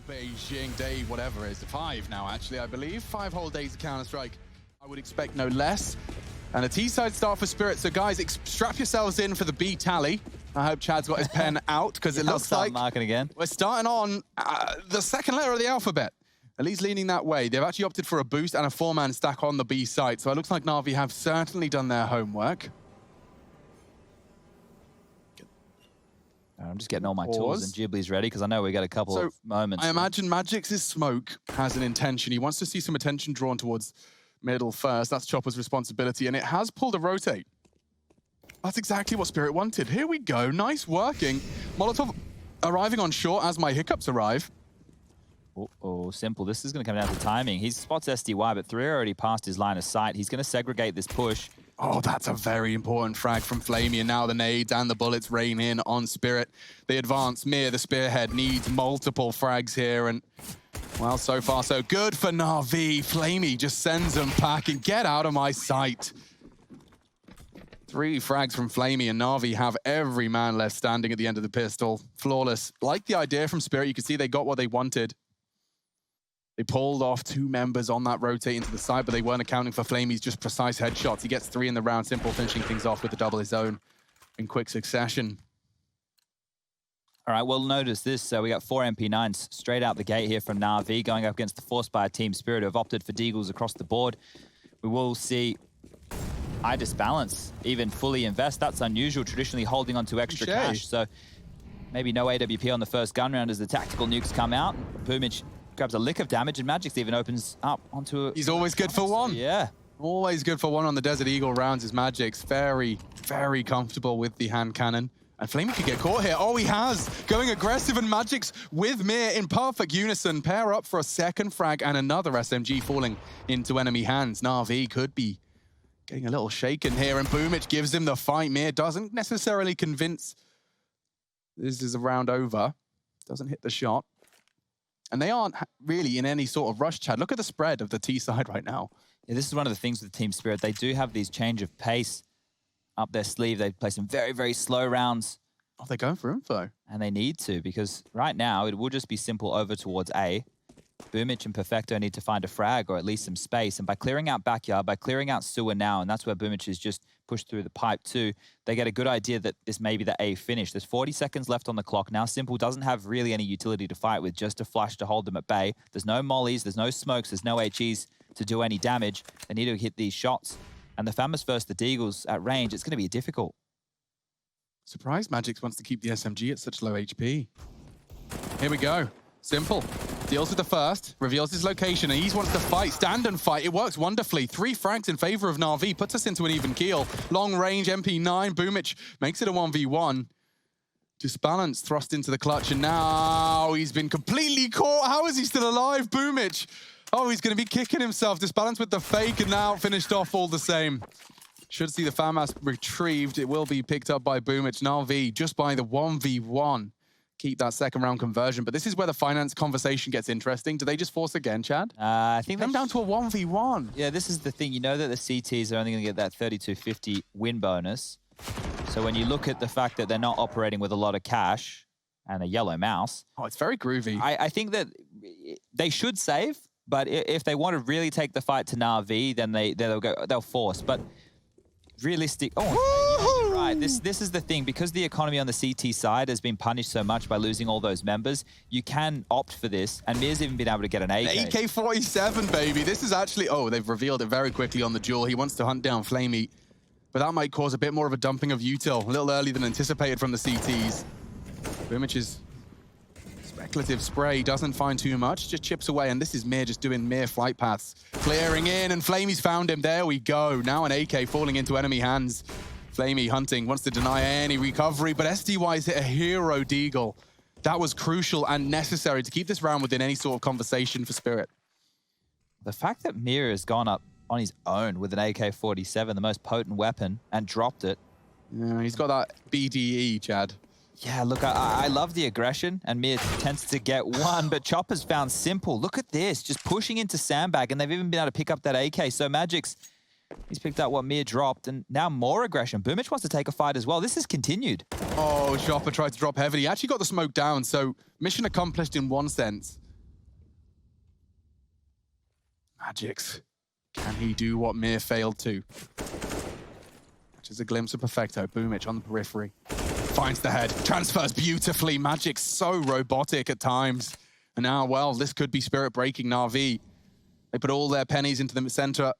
Beijing, day whatever it is, 5 now actually, I believe. 5 whole days of Counter-Strike. I would expect no less. And a T-side start for Spirit. So guys, strap yourselves in for the B tally. I hope Chad's got his pen out, because it looks like marking again. We're starting on the second letter of the alphabet. At least leaning that way. They've actually opted for a boost and a 4-man stack on the B side. So it looks like NaVi have certainly done their homework. I'm just getting all my tools and Ghibli's ready, because I know we got a couple of moments. I imagine Magic's smoke has an intention. He wants to see some attention drawn towards middle first. That's Chopper's responsibility, and it has pulled a rotate. That's exactly what Spirit wanted. Here we go. Nice working. Molotov arriving on short as my hiccups arrive. Oh, simple. This is going to come down to timing. He spots SDY, but 3 already passed his line of sight. He's going to segregate this push. Oh, that's a very important frag from Flamey, and now the nades and the bullets rain in on Spirit. They advance. Mir, the spearhead, needs multiple frags here, and, well, so far so good for NaVi. Flamey just sends them packing. Get out of my sight. 3 frags from Flamey, and NaVi have every man left standing at the end of the pistol. Flawless. Like the idea from Spirit. You can see they got what they wanted. They pulled off 2 members on that rotate into the side, but they weren't accounting for Flamey's just precise headshots. He gets 3 in the round. Simple finishing things off with the double his own in quick succession. All right, well, notice this. So we got 4 MP9s straight out the gate here from NaVi, going up against the Force by Team Spirit, who have opted for Deagles across the board. We will see Idis Balance even fully invest. That's unusual, traditionally holding on to extra cash. So maybe no AWP on the first gun round as the tactical nukes come out. Boomich grabs a lick of damage, and Magix even opens up onto a... He's always good for one. Yeah. Always good for one on the Desert Eagle rounds is Magix. Very, very comfortable with the hand cannon. And Flamey could get caught here. Oh, he has. Going aggressive, and Magix with Mir in perfect unison. Pair up for a second frag and another SMG falling into enemy hands. NaVi could be getting a little shaken here, and Boomich gives him the fight. Mir doesn't necessarily convince this is a round over. Doesn't hit the shot. And they aren't really in any sort of rush, Chad. Look at the spread of the T side right now. Yeah, this is one of the things with Team Spirit. They do have these change of pace up their sleeve. They play some very, very slow rounds. Oh, they're going for info. And they need to, because right now it will just be simple over towards A. Boomich and Perfecto need to find a frag or at least some space. And by clearing out backyard, by clearing out sewer now, and that's where Boomich is just pushed through the pipe too, they get a good idea that this may be the A finish. There's 40 seconds left on the clock. Now Simple doesn't have really any utility to fight with, just a flash to hold them at bay. There's no mollies, there's no smokes, there's no HEs to do any damage. They need to hit these shots. And the Famous versus the Deagles at range, it's going to be difficult. Surprised Magix wants to keep the SMG at such low HP. Here we go. Simple. Deals with the first, reveals his location, and he wants to fight, stand and fight. It works wonderfully. 3 frags in favor of NaVi, puts us into an even keel. Long range, MP9, Boomich makes it a 1v1. Disbalance thrust into the clutch, and now he's been completely caught. How is he still alive, Boomich? Oh, he's going to be kicking himself. Disbalance with the fake, and now finished off all the same. Should see the FAMAS retrieved. It will be picked up by Boomich. NaVi just by the 1v1. Keep that second round conversion, but this is where the finance conversation gets interesting. Do they just force again, Chad? I think them down to a 1v1. Yeah, this is the thing. You know that the CTs are only going to get that 3250 win bonus. So when you look at the fact that they're not operating with a lot of cash and a yellow mouse, oh, it's very groovy. I think that they should save, but if they want to really take the fight to NaVi, then they'll force. But realistic. Oh, you're right. This is the thing, because the economy on the CT side has been punished so much by losing all those members. You can opt for this, and Mir's even been able to get an AK. AK-47, baby. This is actually. Oh, they've revealed it very quickly on the duel. He wants to hunt down Flamey, but that might cause a bit more of a dumping of util, a little earlier than anticipated from the CTs. Boomich speculative spray doesn't find too much, just chips away, and this is Mir just doing Mir flight paths. Clearing in, and Flamey's found him. There we go. Now an AK falling into enemy hands. Flamey hunting, wants to deny any recovery, but SDY's hit a hero deagle. That was crucial and necessary to keep this round within any sort of conversation for Spirit. The fact that Mir has gone up on his own with an AK-47, the most potent weapon, and dropped it. Yeah, he's got that BDE, Chad. Yeah, look, I love the aggression, and Mir tends to get one, but Chopper's found Simple. Look at this, just pushing into Sandbag, and they've even been able to pick up that AK. So Magix, he's picked up what Mir dropped, and now more aggression. Boomich wants to take a fight as well. This is continued. Oh, Chopper tried to drop heavily. He actually got the smoke down, so mission accomplished in one sense. Magix. Can he do what Mir failed to? Which is a glimpse of Perfecto. Boomich on the periphery. Finds the head. Transfers beautifully. Magic's so robotic at times. And now, well, this could be Spirit breaking NaVi. They put all their pennies into the center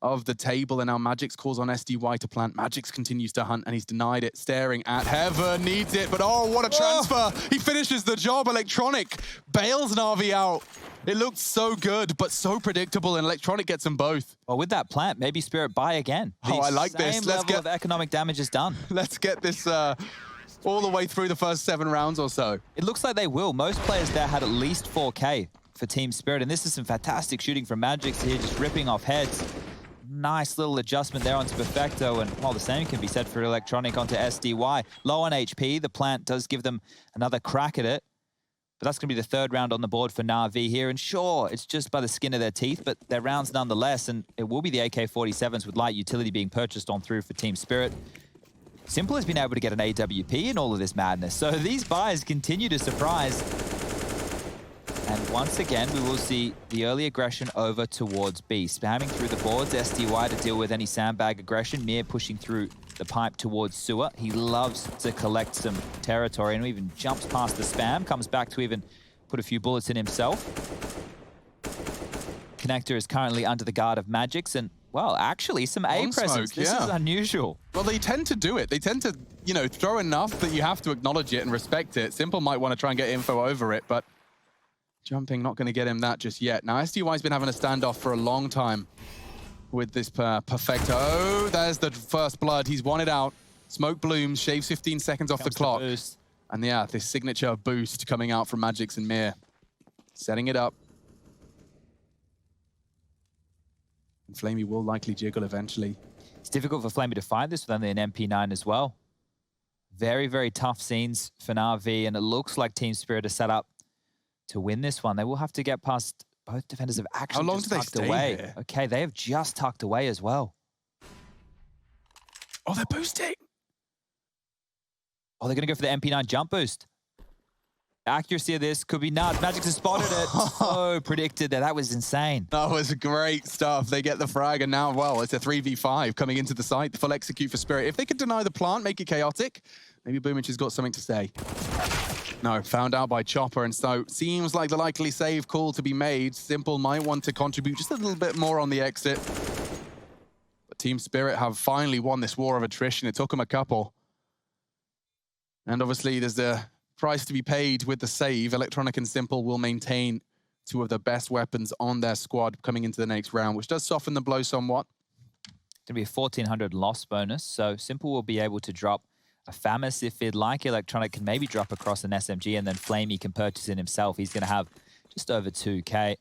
of the table, and now Magix calls on SDY to plant. Magix continues to hunt, and he's denied it. Staring at heaven, needs it, but oh, what a transfer! He finishes the job. Electronic bails NaVi out. It looked so good, but so predictable, and Electronic gets them both. Well, with that plant, maybe Spirit buy again. Oh, I like this. Same level of economic damage is done. Let's get this all the way through the first 7 rounds or so. It looks like they will. Most players there had at least 4K for Team Spirit, and this is some fantastic shooting from Magix here, just ripping off heads. Nice little adjustment there onto Perfecto, and well, the same can be said for Electronic onto SDY. Low on HP, the plant does give them another crack at it, but that's going to be the 3rd round on the board for NaVi here, and sure, it's just by the skin of their teeth, but they're rounds nonetheless, and it will be the AK-47s with light utility being purchased on through for Team Spirit. Simple has been able to get an AWP in all of this madness, so these buys continue to surprise. And once again, we will see the early aggression over towards B. Spamming through the boards, SDY to deal with any sandbag aggression. Mir pushing through the pipe towards Sewer. He loves to collect some territory and even jumps past the spam, comes back to even put a few bullets in himself. Connector is currently under the guard of Magix, and well, actually some A presence. This is unusual. Well, they tend to do it. They tend to, you know, throw enough that you have to acknowledge it and respect it. Simple might want to try and get info over it, but jumping, not going to get him that just yet. Now, SDY's been having a standoff for a long time with this Perfecto. Oh, there's the first blood. He's won it out. Smoke blooms, shaves 15 seconds off the clock. And yeah, this signature boost coming out from Magix and Mir. Setting it up. And Flamey will likely jiggle eventually. It's difficult for Flamey to find this with only an MP9 as well. Very, very tough scenes for NaVi, and it looks like Team Spirit is set up to win this one. They will have to get past both defenders have actually How long do they stay away. here? Okay, they have just tucked away as well. Oh, they're boosting. Oh, they're going to go for the MP9 jump boost. The accuracy of this could be nuts. Magix has spotted it. So predicted that. That was insane. That was great stuff. They get the frag, and now, well, it's a 3v5 coming into the site. The full execute for Spirit. If they could deny the plant, make it chaotic, maybe Boomich has got something to say. No, found out by Chopper, and so seems like the likely save call to be made. Simple might want to contribute just a little bit more on the exit. But Team Spirit have finally won this war of attrition. It took them a couple. And obviously there's the price to be paid with the save. Electronic and Simple will maintain 2 of the best weapons on their squad coming into the next round, which does soften the blow somewhat. It's going to be a 1,400 loss bonus, so Simple will be able to drop a FAMAS if he'd like. Electronic can maybe drop across an SMG, and then Flamey can purchase it himself. He's going to have just over 2K.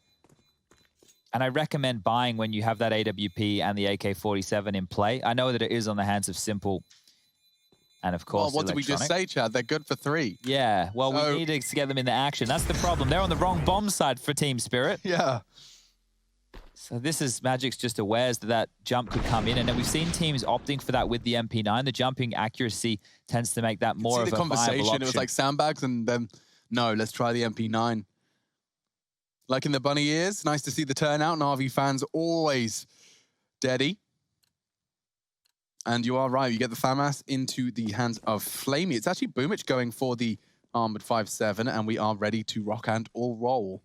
And I recommend buying when you have that AWP and the AK-47 in play. I know that it is on the hands of Simple. And of course, well, what did we just say, Chad? They're good for 3. Yeah, well, we need to get them in the action. That's the problem. They're on the wrong bomb side for Team Spirit. Yeah. So this is Magix just aware that that jump could come in, and then we've seen teams opting for that with the MP9. The jumping accuracy tends to make that more of a viable option. It was like sandbags, and then no, let's try the MP9. Like in the bunny ears, nice to see the turnout. NaVi fans always deady. And you are right, you get the FAMAS into the hands of Flamey. It's actually Boomich going for the armored 5.7, and we are ready to rock and all roll.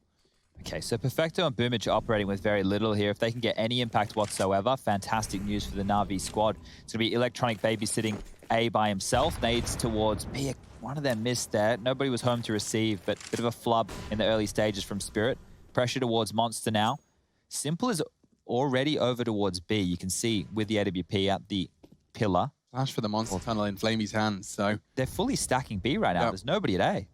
Okay, so Perfecto and Boomich are operating with very little here. If they can get any impact whatsoever, fantastic news for the NaVi squad. It's going to be Electronic babysitting A by himself. Nades towards B. One of them missed there. Nobody was home to receive, but a bit of a flub in the early stages from Spirit. Pressure towards Monster now. Simple is already over towards B. You can see with the AWP at the pillar. Flash for the Monster Tunnel in Flamey's hands, so they're fully stacking B right now. Yep. There's nobody at A.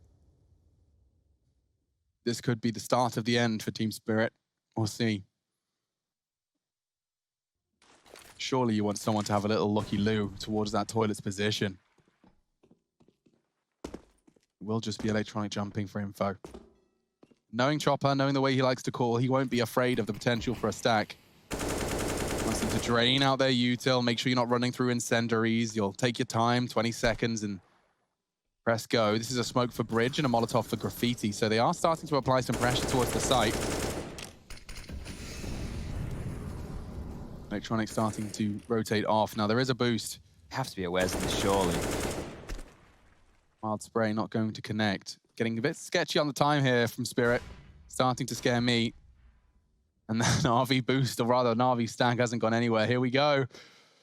This could be the start of the end for Team Spirit. We'll see. Surely you want someone to have a little looky-loo towards that toilet's position. It will just be Electronic jumping for info. Knowing Chopper, knowing the way he likes to call, he won't be afraid of the potential for a stack. Wants them to drain out their util, make sure you're not running through incendiaries. You'll take your time, 20 seconds, and press go. This is a smoke for bridge and a Molotov for graffiti, so they are starting to apply some pressure towards the site. Electronic starting to rotate off. Now there is a boost. Have to be aware of this, surely. Wild spray not going to connect. Getting a bit sketchy on the time here from Spirit. Starting to scare me. And then NaVi boost, or rather NaVi stack hasn't gone anywhere. Here we go.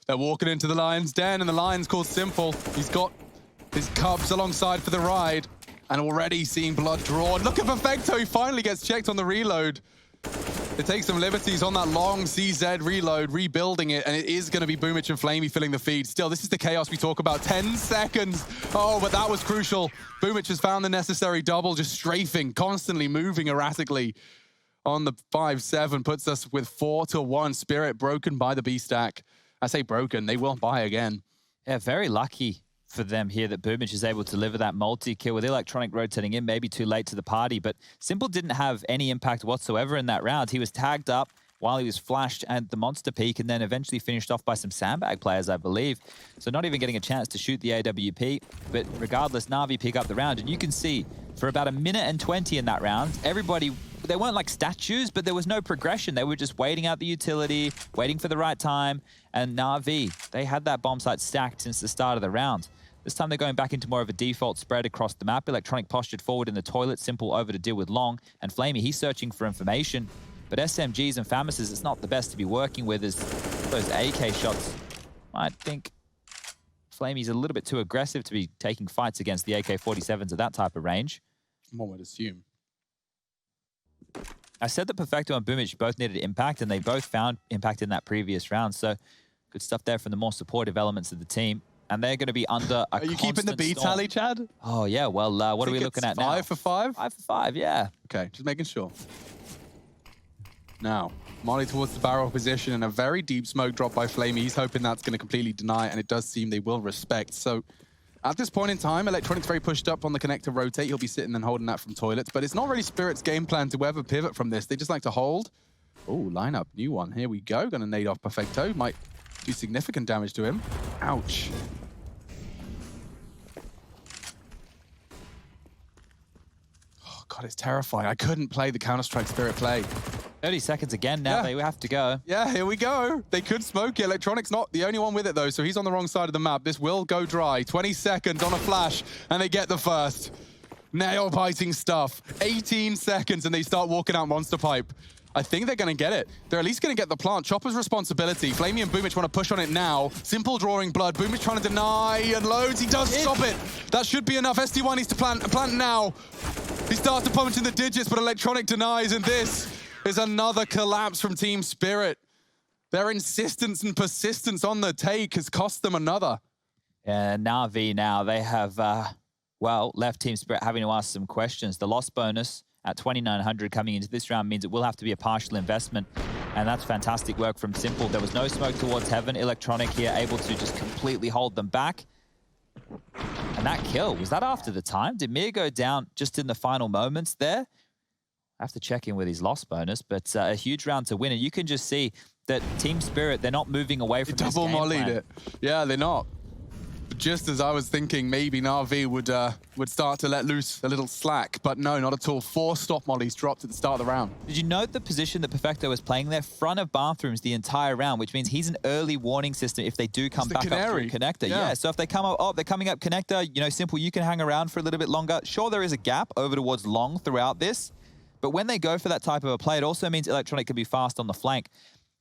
They're walking into the Lion's den, and the Lion's called Simple. He's got his cubs alongside for the ride, and already seeing blood drawn. Look at Perfecto, he finally gets checked on the reload. They take some liberties on that long CZ reload, rebuilding it, and it is going to be Boomich and Flamey filling the feed. Still, this is the chaos we talk about. 10 seconds. Oh, but that was crucial. Boomich has found the necessary double, just strafing, constantly moving erratically on the 5-7, puts us with 4-1. Spirit broken by the B stack. I say broken, they will buy again. Yeah, very lucky for them here that Boomich is able to deliver that multi-kill with Electronic rotating in, maybe too late to the party, but Simple didn't have any impact whatsoever in that round. He was tagged up while he was flashed at the monster peak and then eventually finished off by some sandbag players, I believe. So not even getting a chance to shoot the AWP, but regardless, NaVi pick up the round. And you can see for about 1:20 in that round, everybody, they weren't like statues, but there was no progression. They were just waiting out the utility, waiting for the right time. And NaVi, they had that bomb site stacked since the start of the round. This time they're going back into more of a default spread across the map. Electronic postured forward in the toilet, Simple over to deal with Long. And Flamey, he's searching for information. But SMGs and FAMASs, it's not the best to be working with, as those AK shots. I think Flamey's a little bit too aggressive to be taking fights against the AK-47s at that type of range. One would assume. I said that Perfecto and Boomich both needed impact, and they both found impact in that previous round. So good stuff there from the more supportive elements of the team. And they're going to be under a Are you keeping the B tally, Chad? Oh, yeah. Well, what are we looking at now? 5 for 5? 5 for 5, yeah. Okay, just making sure. Now, Molly towards the barrel position and a very deep smoke drop by Flamey. He's hoping that's going to completely deny it, and it does seem they will respect. So at this point in time, Electronic's very pushed up on the connector rotate. He'll be sitting and holding that from toilets, but it's not really Spirit's game plan to ever pivot from this. They just like to hold. Oh, lineup, new one. Here we go. Going to nade off Perfecto. Might do significant damage to him. Ouch. Oh, God, it's terrifying. I couldn't play the Counter-Strike Spirit play. 30 seconds again now. They have to go. Yeah, here we go. They could smoke it. Electronic's not the only one with it, though, so he's on the wrong side of the map. This will go dry. 20 seconds on a flash, and they get the first. Nail-biting stuff. 18 seconds, and they start walking out Monster Pipe. I think they're going to get it. They're at least going to get the plant. Chopper's responsibility. Flamey and Boomich want to push on it now. Simple drawing blood. Boomich trying to deny, and loads. He does stop it. That should be enough. SD1 needs to plant now. He starts to punch in the digits, but Electronic denies, and this is another collapse from Team Spirit. Their insistence and persistence on the take has cost them another. And NaVi now, they have, well, left Team Spirit having to ask some questions. The loss bonus at 2,900 coming into this round means it will have to be a partial investment. And that's fantastic work from Simple. There was no smoke towards Heaven. Electronic here able to just completely hold them back. And that kill, was that after the time? Did Mir go down just in the final moments there? I have to check in with his loss bonus, but a huge round to win. And you can just see that Team Spirit, they're not moving away from this game double mollied plan. it. Yeah, they're not. But just as I was thinking, maybe NaVi would start to let loose a little slack, but no, not at all. 4 stop mollies dropped at the start of the round. Did you note the position that Perfecto was playing there? Front of bathrooms the entire round, which means he's an early warning system if they do come back up to connector. Yeah, so if they come up, oh, they're coming up connector, you know, Simple, you can hang around for a little bit longer. Sure, there is a gap over towards Long throughout this, but when they go for that type of a play, it also means Electronic can be fast on the flank.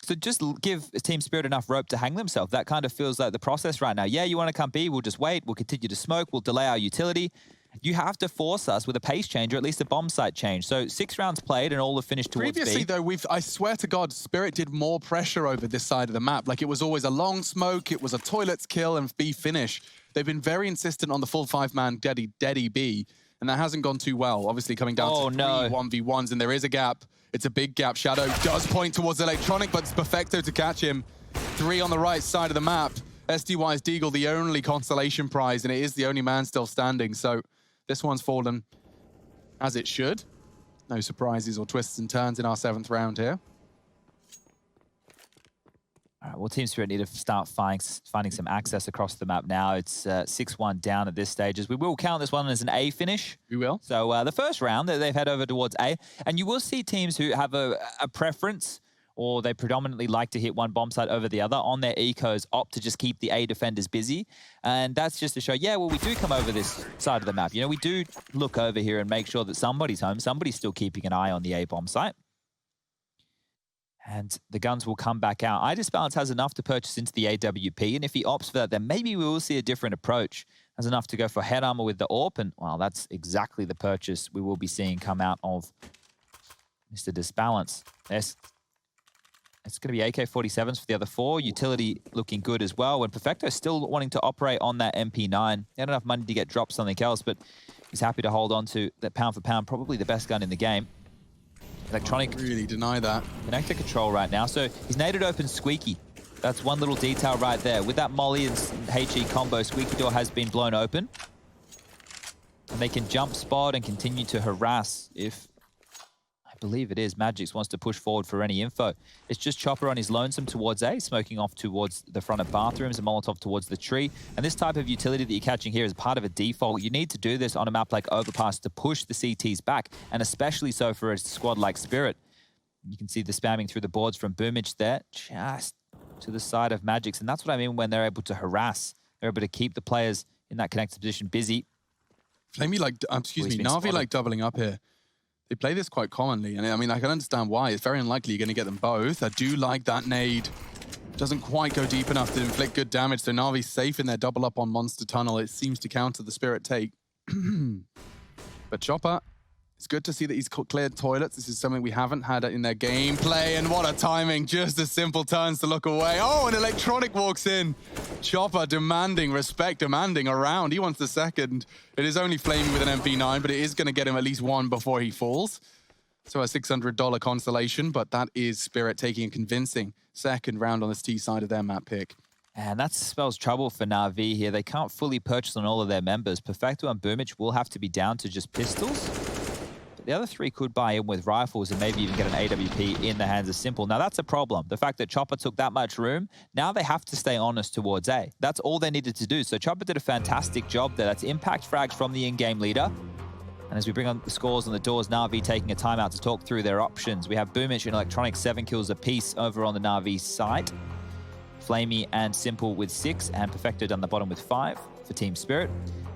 So just give Team Spirit enough rope to hang themselves. That kind of feels like the process right now. Yeah, you want to come B, we'll just wait. We'll continue to smoke. We'll delay our utility. You have to force us with a pace change, or at least a bomb site change. So 6 rounds played and all have finished towards Previously, B. though, I swear to God, Spirit did more pressure over this side of the map. Like, it was always a long smoke, it was a toilets kill and B finish. They've been very insistent on the full 5-man deady B, and that hasn't gone too well. Obviously, coming down to 3 1v1s, and there is a gap. It's a big gap. Shadow does point towards Electronic, but it's Perfecto to catch him. 3 on the right side of the map. SDY's Deagle, the only consolation prize, and it is the only man still standing. So this one's fallen as it should. No surprises or twists and turns in our 7th round here. All right, well, Team Spirit need to start finding some access across the map now. It's 6-1 down at this stage, as we will count this one as an A finish. We will. So the first round, they've head over towards A. And you will see teams who have a preference or they predominantly like to hit one bomb site over the other on their ecos, opt to just keep the A defenders busy. And that's just to show, yeah, well, we do come over this side of the map. You know, we do look over here and make sure that somebody's home. Somebody's still keeping an eye on the A bomb site. And the guns will come back out. iDisbalance has enough to purchase into the AWP, and if he opts for that, then maybe we will see a different approach. Has enough to go for head armor with the AWP, and well, that's exactly the purchase we will be seeing come out of Mr. Disbalance. Yes, it's going to be AK-47s for the other four. Utility looking good as well. When Perfecto still wanting to operate on that MP9. He had enough money to get dropped something else, but he's happy to hold on to that pound for pound, probably the best gun in the game. Electronic. Really deny that. Connector control right now. So he's naded open Squeaky. That's one little detail right there. With that Molly and HE combo, Squeaky door has been blown open. And they can jump spot and continue to harass if, I believe it is, Magix wants to push forward for any info. It's just Chopper on his lonesome towards A, smoking off towards the front of bathrooms and Molotov towards the tree. And this type of utility that you're catching here is part of a default. You need to do this on a map like Overpass to push the CTs back, and especially so for a squad like Spirit. You can see the spamming through the boards from Boomich there, just to the side of Magix. And that's what I mean when they're able to harass. They're able to keep the players in that connected position busy. Flamey like, NaVi like doubling up here. They play this quite commonly, and I mean, I can understand why. It's very unlikely you're going to get them both. I do like that nade. Doesn't quite go deep enough to inflict good damage, so NaVi's safe in their double up on Monster Tunnel. It seems to counter the Spirit take. But Chopper, it's good to see that he's cleared toilets. This is something we haven't had in their gameplay, and what a timing. Just a simple turns to look away. Oh, and Electronic walks in. Chopper demanding respect, demanding a round. He wants the second. It is only Flaming with an MP9, but it is going to get him at least one before he falls. So a $600 consolation, but that is Spirit taking a convincing second round on this T side of their map pick. And that spells trouble for NaVi here. They can't fully purchase on all of their members. Perfecto and Boomich will have to be down to just pistols. The other three could buy in with rifles and maybe even get an AWP in the hands of Simple. Now, that's a problem. The fact that Chopper took that much room, now they have to stay honest towards A. That's all they needed to do. So Chopper did a fantastic job there. That's impact frags from the in-game leader. And as we bring on the scores on the doors, NaVi taking a timeout to talk through their options. We have Boomich and Electronic 7 kills apiece over on the NaVi side. Flamey and Simple with 6, and Perfecto down the bottom with 5 for Team Spirit.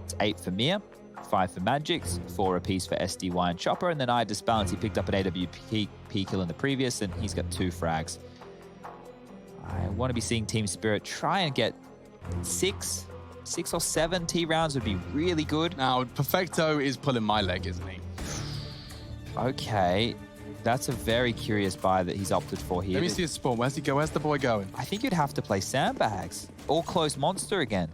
It's 8 for Mia. 5 for Magix, 4 apiece for SDY and Chopper, and then iDisbalance, he picked up an AWP kill in the previous, and he's got 2 frags. I want to be seeing Team Spirit try and get 6 or 7 T rounds would be really good. Now, Perfecto is pulling my leg, isn't he? Okay, that's a very curious buy that he's opted for here. Let me see his spawn. Where's he go? Where's the boy going? I think you'd have to play sandbags or close monster again.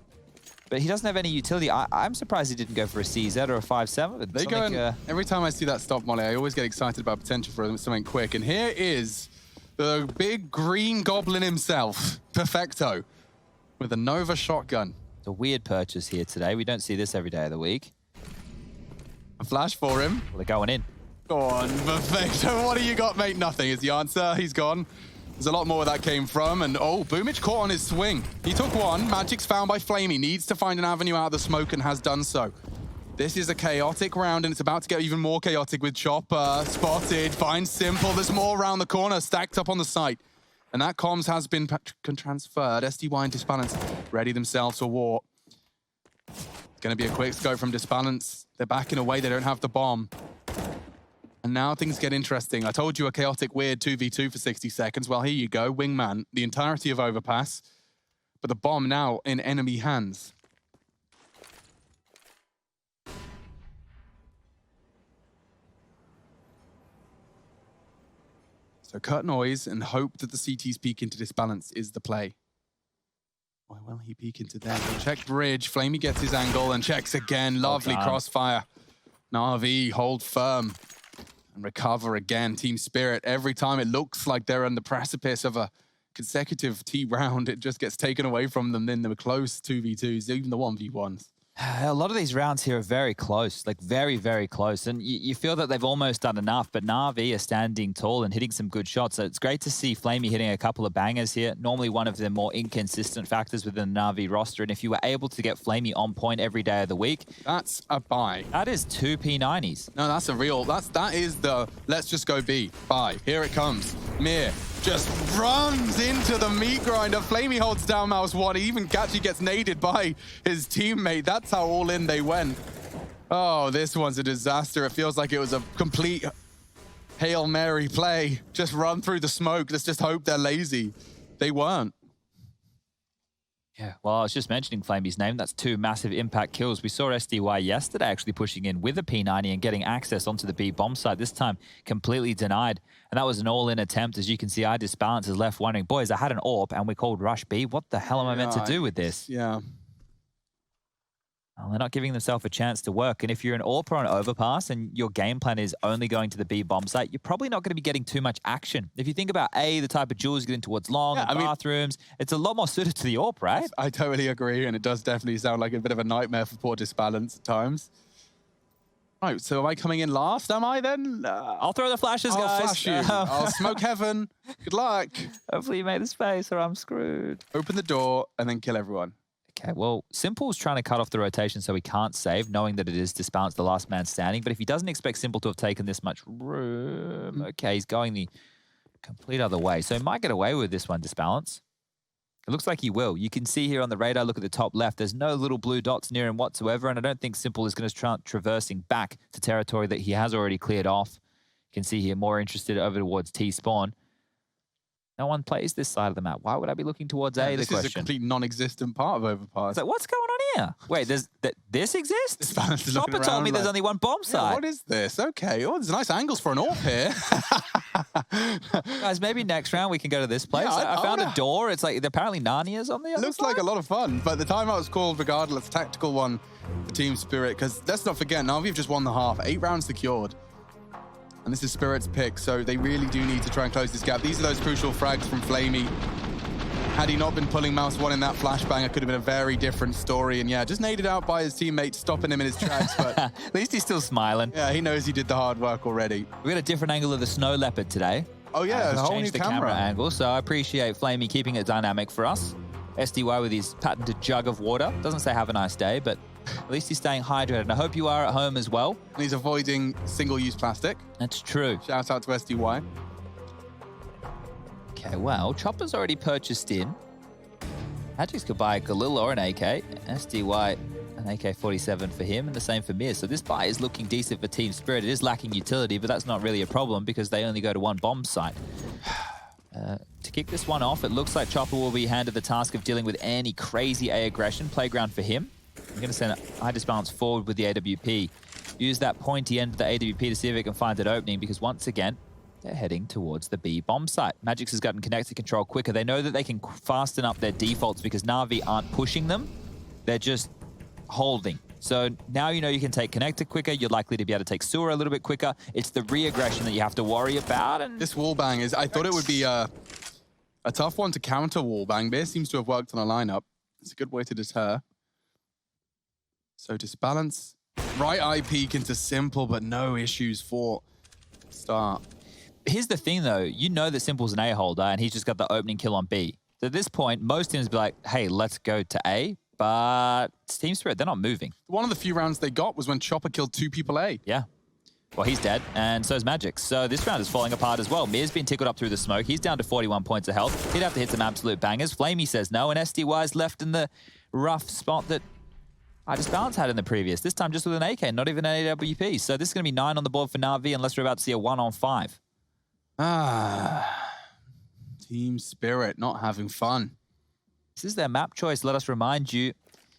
But he doesn't have any utility. I'm surprised he didn't go for a CZ or a 5.7. They go in, every time I see that stop molly, I always get excited about potential for something quick. And here is the big green goblin himself, Perfecto, with a Nova shotgun. It's a weird purchase here today. We don't see this every day of the week. A flash for him. Well, they're going in. Go on, Perfecto. What do you got, mate? Nothing is the answer. He's gone. There's a lot more where that came from, and oh, Boomich caught on his swing. He took one. Magic's found by Flamey. Needs to find an avenue out of the smoke and has done so. This is a chaotic round, and it's about to get even more chaotic with Chopper. Spotted, finds Simple. There's more around the corner, stacked up on the site. And that comms has been transferred. SDY and Disbalance ready themselves for war. It's going to be a quick scope from Disbalance. They're backing away. They don't have the bomb. And now things get interesting. I told you a chaotic, weird 2v2 for 60 seconds. Well, here you go. Wingman, the entirety of Overpass. But the bomb now in enemy hands. So cut noise and hope that the CTs peek into Disbalance is the play. Why will he peek into them? Check bridge. Flamey gets his angle and checks again. Lovely crossfire. NaVi, hold firm. And recover again. Team Spirit, every time it looks like they're on the precipice of a consecutive T round, it just gets taken away from them. Then they were close 2v2s, even the 1v1s. A lot of these rounds here are very close, like very, very close. And you feel that they've almost done enough, but NaVi are standing tall and hitting some good shots. So it's great to see Flamey hitting a couple of bangers here. Normally one of the more inconsistent factors within the NaVi roster. And if you were able to get Flamey on point every day of the week, that's a buy. That is 2 P90s. No, that's a real, that is the let's just go B. Buy. Here it comes. Mir just runs into the meat grinder. Flamey holds down mouse one. He even actually gets naded by his teammate. That's how all in they went. Oh, this one's a disaster. It feels like it was a complete Hail Mary play. Just run through the smoke. Let's just hope they're lazy. They weren't. Yeah, well, I was just mentioning Flamey's name. That's 2 massive impact kills. We saw SDY yesterday actually pushing in with a P90 and getting access onto the B bomb site. This time, completely denied. And that was an all-in attempt. As you can see, I Disbalance is left wondering, boys, I had an AWP and we called Rush B. What the hell am I meant to do with this? Yeah. Well, they're not giving themselves a chance to work. And if you're an AWP or an overpass and your game plan is only going to the B bomb site, you're probably not going to be getting too much action. If you think about A, the type of duels you're getting towards long, bathrooms, it's a lot more suited to the AWP, right? I totally agree, and it does definitely sound like a bit of a nightmare for poor Disbalance at times. Right, so am I coming in last, am I then? I'll throw the flashes, guys. I'll flash you. I'll smoke heaven. Good luck. Hopefully you make the space or I'm screwed. Open the door and then kill everyone. Okay, well, Simple's trying to cut off the rotation so he can't save, knowing that it is Disbalance, the last man standing. But if he doesn't expect Simple to have taken this much room, okay, he's going the complete other way. So he might get away with this one, Disbalance. It looks like he will. You can see here on the radar, look at the top left, there's no little blue dots near him whatsoever, and I don't think Simple is going to start traversing back to territory that he has already cleared off. You can see here, more interested over towards T-spawn. No one plays this side of the map. Why would I be looking towards A, the question? This is a complete non-existent part of Overpass. It's like, what's going on here? Wait, this exists? Chopper told me there's only one bomb site. What is this? Okay. Oh, there's nice angles for an AWP here. Guys, maybe next round we can go to this place. Yeah, I found a door. It's like, apparently Narnia's on the other Looks side. like a lot of fun, but the timeout was called regardless. Tactical one for Team Spirit, because let's not forget, now we've just won the half. 8 rounds secured. And this is Spirit's pick, so they really do need to try and close this gap. These are those crucial frags from Flamey. Had he not been pulling mouse one in that flashbang, it could have been a very different story. And yeah, just naded out by his teammate, stopping him in his tracks. But at least he's still smiling. Yeah, he knows he did the hard work already. We got a different angle of the snow leopard today. Oh yeah, a whole new camera angle. So I appreciate Flamey keeping it dynamic for us. SDY with his patented jug of water. Doesn't say have a nice day, but at least he's staying hydrated. And I hope you are at home as well. And he's avoiding single-use plastic. That's true. Shout out to SDY. Okay, well, Chopper's already purchased in. Magix could buy a Galil or an AK. SDY, an AK-47 for him, and the same for Mir. So this buy is looking decent for Team Spirit. It is lacking utility, but that's not really a problem because they only go to one bomb site. To kick this one off, it looks like Chopper will be handed the task of dealing with any crazy A aggression. Playground for him. I'm going to send I Disbalance forward with the AWP. Use that pointy end of the AWP to see if it can find an opening, because once again, they're heading towards the B bomb site. Magix has gotten connected control quicker. They know that they can fasten up their defaults because NaVi aren't pushing them. They're just holding. So now you know you can take connector quicker. You're likely to be able to take sewer a little bit quicker. It's the re-aggression that you have to worry about. And this wallbang is, I thought it would be a tough one to counter wallbang. Beer seems to have worked on a lineup. It's a good way to deter. So Disbalance, right eye peek into Simple, but no issues for start. Here's the thing though, you know that Simple's an A holder and he's just got the opening kill on B. So at this point, most teams be like, hey, let's go to A, but Team Spirit, they're not moving. One of the few rounds they got was when Chopper killed 2 people A. Yeah. Well, he's dead, and so is Magix. So this round is falling apart as well. Mir's been tickled up through the smoke. He's down to 41 points of health. He'd have to hit some absolute bangers. Flamey says no, and SDY's left in the rough spot that I Disbalance had in the previous. This time just with an AK, not even an AWP. So this is going to be 9 on the board for NaVi, unless we're about to see a 1-on-5. Team Spirit not having fun. This is their map choice, let us remind you.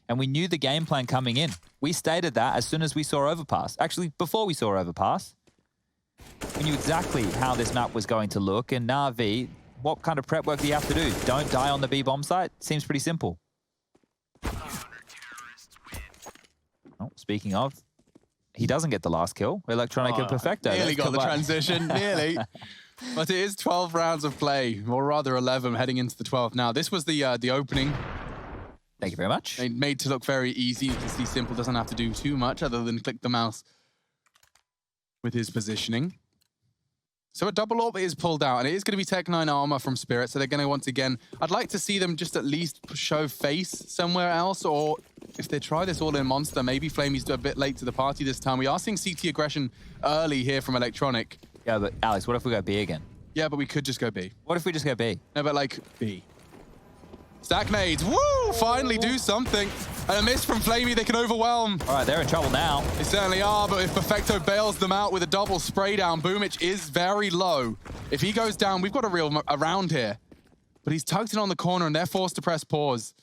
And we knew the game plan coming in. We stated that as soon as we saw Overpass. Actually, before we saw Overpass, we knew exactly how this map was going to look. And NaVi, what kind of prep work do you have to do? Don't die on the B bomb site? Seems pretty simple. Oh, speaking of, he doesn't get the last kill. Electronic and Perfecto. Nearly got the transition, nearly. But it is 12 rounds of play, or rather 11 heading into the 12th now. This was the opening. Thank you very much. They made to look very easy. You can see Simple doesn't have to do too much other than click the mouse with his positioning. So a double AWP is pulled out, and it is going to be Tech 9 armor from Spirit. So they're going to, once again, I'd like to see them just at least show face somewhere else, or if they try this all-in monster, maybe Flamey's a bit late to the party this time. We are seeing CT aggression early here from Electronic. Yeah, but Alex, what if we go B again? Yeah, but we could just go B. What if we just go B? No, but like B. Stack nades. Woo! Finally do something. And a miss from Flamey, they can overwhelm. All right, they're in trouble now. They certainly are, but if Perfecto bails them out with a double spray down, Boomich is very low. If he goes down, we've got a real round here. But he's tucked in on the corner and they're forced to press pause.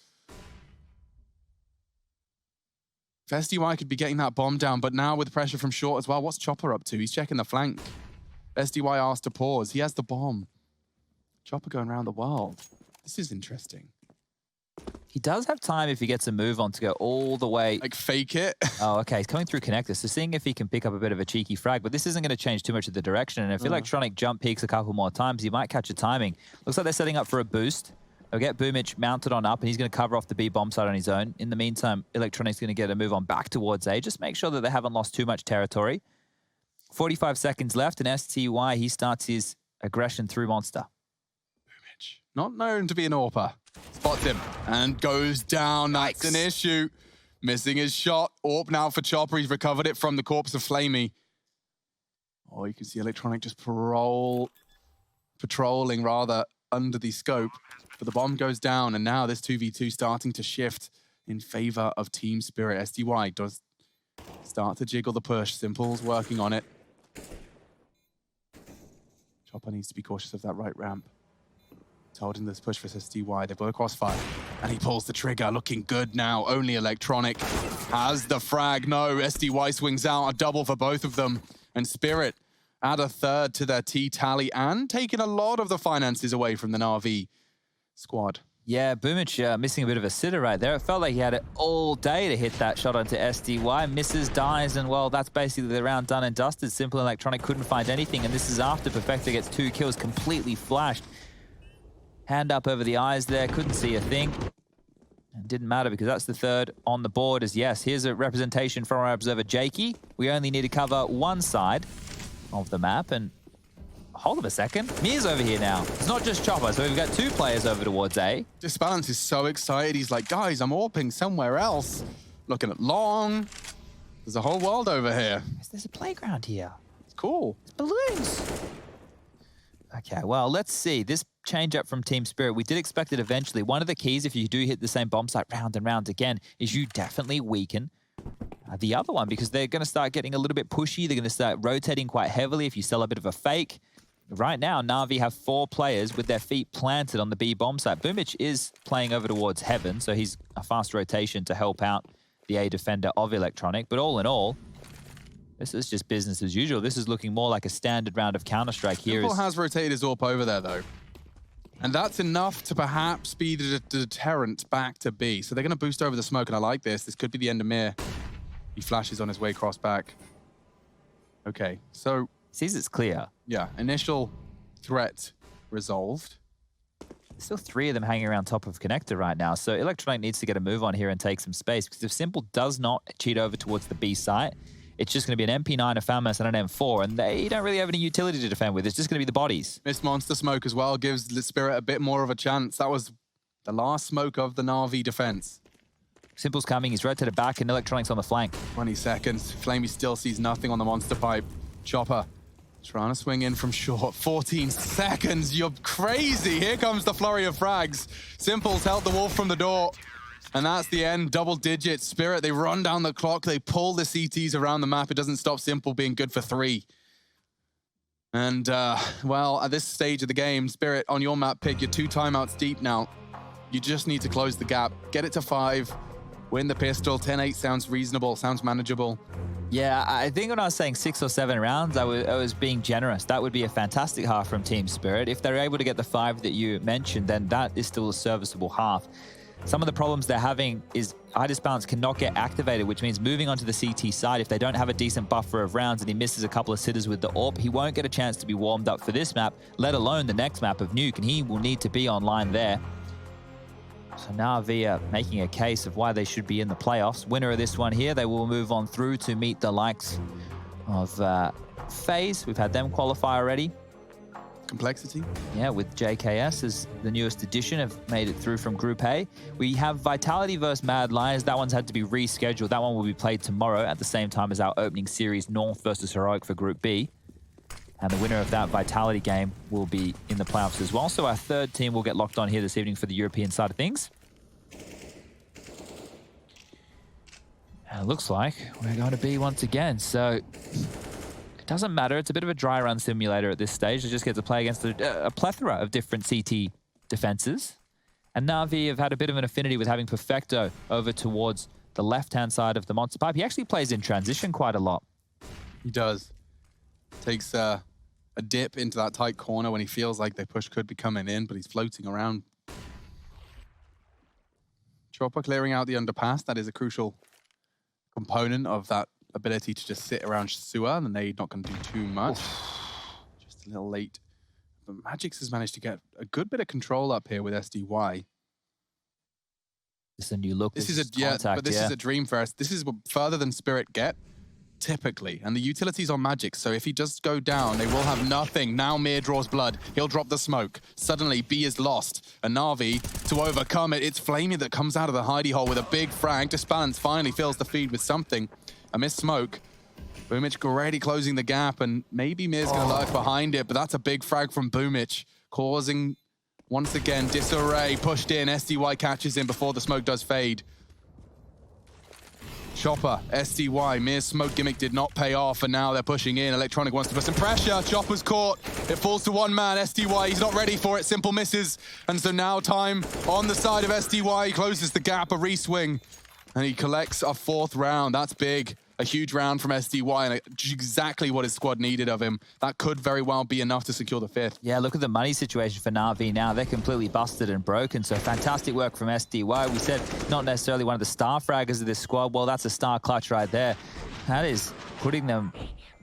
SDY could be getting that bomb down, but now with pressure from short as well, what's Chopper up to? He's checking the flank. SDY asked to pause. He has the bomb. Chopper going around the world. This is interesting. He does have time if he gets a move on to go all the way. Like fake it. Oh, okay. He's coming through connector, so seeing if he can pick up a bit of a cheeky frag, but this isn't going to change too much of the direction. And if Electronic jump peaks a couple more times, he might catch a timing. Looks like they're setting up for a boost. They'll get Boomich mounted on up, and he's going to cover off the B bomb side on his own. In the meantime, Electronic's going to get a move on back towards A. Just make sure that they haven't lost too much territory. 45 seconds left, and STY, he starts his aggression through Monster. Boomich, not known to be an AWPer. Spots him and goes down. That's an issue. Missing his shot. AWP now for Chopper. He's recovered it from the corpse of Flamey. Oh, you can see Electronic just patrolling rather under the scope. But the bomb goes down, and now this 2v2 starting to shift in favor of Team Spirit. SDY does start to jiggle the push. Simple's working on it. Chopper needs to be cautious of that right ramp. Holding this push for SDY. They've got a crossfire. And he pulls the trigger. Looking good now. Only Electronic has the frag. No, SDY swings out. A double for both of them. And Spirit add a third to their T tally and taking a lot of the finances away from the NaVi squad. Yeah, Boomich missing a bit of a sitter right there. It felt like he had it all day to hit that shot onto SDY. Misses, dies, and well, that's basically the round done and dusted. Simple Electronic couldn't find anything, and this is after Perfecto gets 2 kills, completely flashed. Hand up over the eyes there, couldn't see a thing. It didn't matter because that's the third on the board as yes. Here's a representation from our observer, Jakey. We only need to cover one side of the map, and hold on a second. Mir's over here now. It's not just Chopper, so we've got 2 players over towards A. Disbalance is so excited. He's like, guys, I'm AWPing somewhere else. Looking at Long. There's a whole world over here. There's a playground here. It's cool. It's balloons. Okay, well, let's see. This change up from Team Spirit, we did expect it eventually. One of the keys, if you do hit the same bomb site round and round again, is you definitely weaken the other one because they're going to start getting a little bit pushy. They're going to start rotating quite heavily if you sell a bit of a fake. Right now, NaVi have 4 players with their feet planted on the B bomb site. Boomich is playing over towards Heaven, so he's a fast rotation to help out the A defender of Electronic. But all in all, this is just business as usual. This is looking more like a standard round of Counter-Strike here. Simple has rotated his AWP over there, though. And that's enough to perhaps be the deterrent back to B. So they're going to boost over the smoke, and I like this. This could be the end of Mir. He flashes on his way cross back. Okay, so... Sees it's clear. Yeah, initial threat resolved. There's still 3 of them hanging around top of connector right now. So Electronic needs to get a move on here and take some space because if Simple does not cheat over towards the B site, it's just going to be an MP9, a FAMAS, and an M4, and they don't really have any utility to defend with. It's just going to be the bodies. Missed Monster Smoke as well gives the Spirit a bit more of a chance. That was the last smoke of the NaVi defense. Simple's coming. He's rotated back, and Electronic's on the flank. 20 seconds. Flamey still sees nothing on the Monster Pipe. Chopper trying to swing in from short. 14 seconds. You're crazy. Here comes the flurry of frags. Simple's held the wolf from the door. And that's the end, double digits. Spirit, they run down the clock. They pull the CTs around the map. It doesn't stop Simple being good for 3. And, well, at this stage of the game, Spirit, on your map pick, you're 2 timeouts deep now. You just need to close the gap. Get it to 5. Win the pistol. 10-8 sounds reasonable, sounds manageable. Yeah, I think when I was saying 6 or 7 rounds, I was being generous. That would be a fantastic half from Team Spirit. If they're able to get the 5 that you mentioned, then that is still a serviceable half. Some of the problems they're having is high disbalance cannot get activated, which means moving onto the CT side, if they don't have a decent buffer of rounds and he misses a couple of sitters with the AWP, he won't get a chance to be warmed up for this map, let alone the next map of Nuke, and he will need to be online there. So NaVi are making a case of why they should be in the playoffs. Winner of this one here, they will move on through to meet the likes of FaZe. We've had them qualify already. Complexity. Yeah, with JKS as the newest addition, have made it through from Group A. We have Vitality versus Mad Lions. That one's had to be rescheduled. That one will be played tomorrow at the same time as our opening series, North versus Heroic for Group B. And the winner of that Vitality game will be in the playoffs as well. So our third team will get locked on here this evening for the European side of things. And it looks like we're going to be once again. So it doesn't matter. It's a bit of a dry run simulator at this stage. You just get to play against a plethora of different CT defenses. And NaVi have had a bit of an affinity with having Perfecto over towards the left-hand side of the monster pipe. He actually plays in transition quite a lot. He does. Takes a dip into that tight corner when he feels like their push could be coming in, but he's floating around. Chopper clearing out the underpass. That is a crucial component of that ability to just sit around Sewer, and they're not going to do too much. Just a little late. But Magix has managed to get a good bit of control up here with SDY. This is a new look. This is a dream for us. This is further than Spirit get, typically. And the utility's on Magix, so if he does go down, they will have nothing. Now Mir draws blood. He'll drop the smoke. Suddenly, B is lost. And NaVi, to overcome it, it's Flamey that comes out of the hidey hole with a big frag. Disbalance finally fills the feed with something. A missed smoke. Boomich already closing the gap, and maybe Mir's going to lurk behind it, but that's a big frag from Boomich, causing, once again, disarray. Pushed in, SDY catches him before the smoke does fade. Chopper, SDY, Mir's smoke gimmick did not pay off, and now they're pushing in. Electronic wants to put some pressure. Chopper's caught. It falls to one man. SDY, he's not ready for it. Simple misses. And so now time on the side of SDY. He closes the gap, a re-swing, and he collects a fourth round. That's big. A huge round from SDY, and exactly what his squad needed of him. That could very well be enough to secure the fifth. Yeah, look at the money situation for NaVi now. They're completely busted and broken, so fantastic work from SDY. We said not necessarily one of the star fraggers of this squad. Well, that's a star clutch right there. That is putting them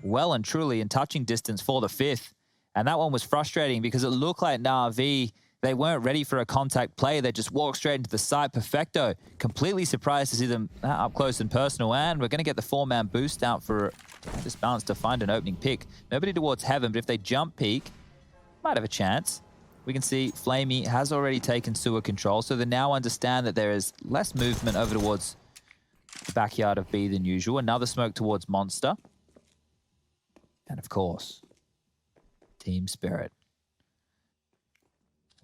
well and truly in touching distance for the fifth. And that one was frustrating because it looked like NaVi, they weren't ready for a contact play. They just walked straight into the site. Perfecto, completely surprised to see them up close and personal. And we're going to get the four-man boost out for this balance to find an opening pick. Nobody towards Heaven, but if they jump peek, might have a chance. We can see Flamey has already taken sewer control, so they now understand that there is less movement over towards the backyard of B than usual. Another smoke towards Monster. And of course, Team Spirit.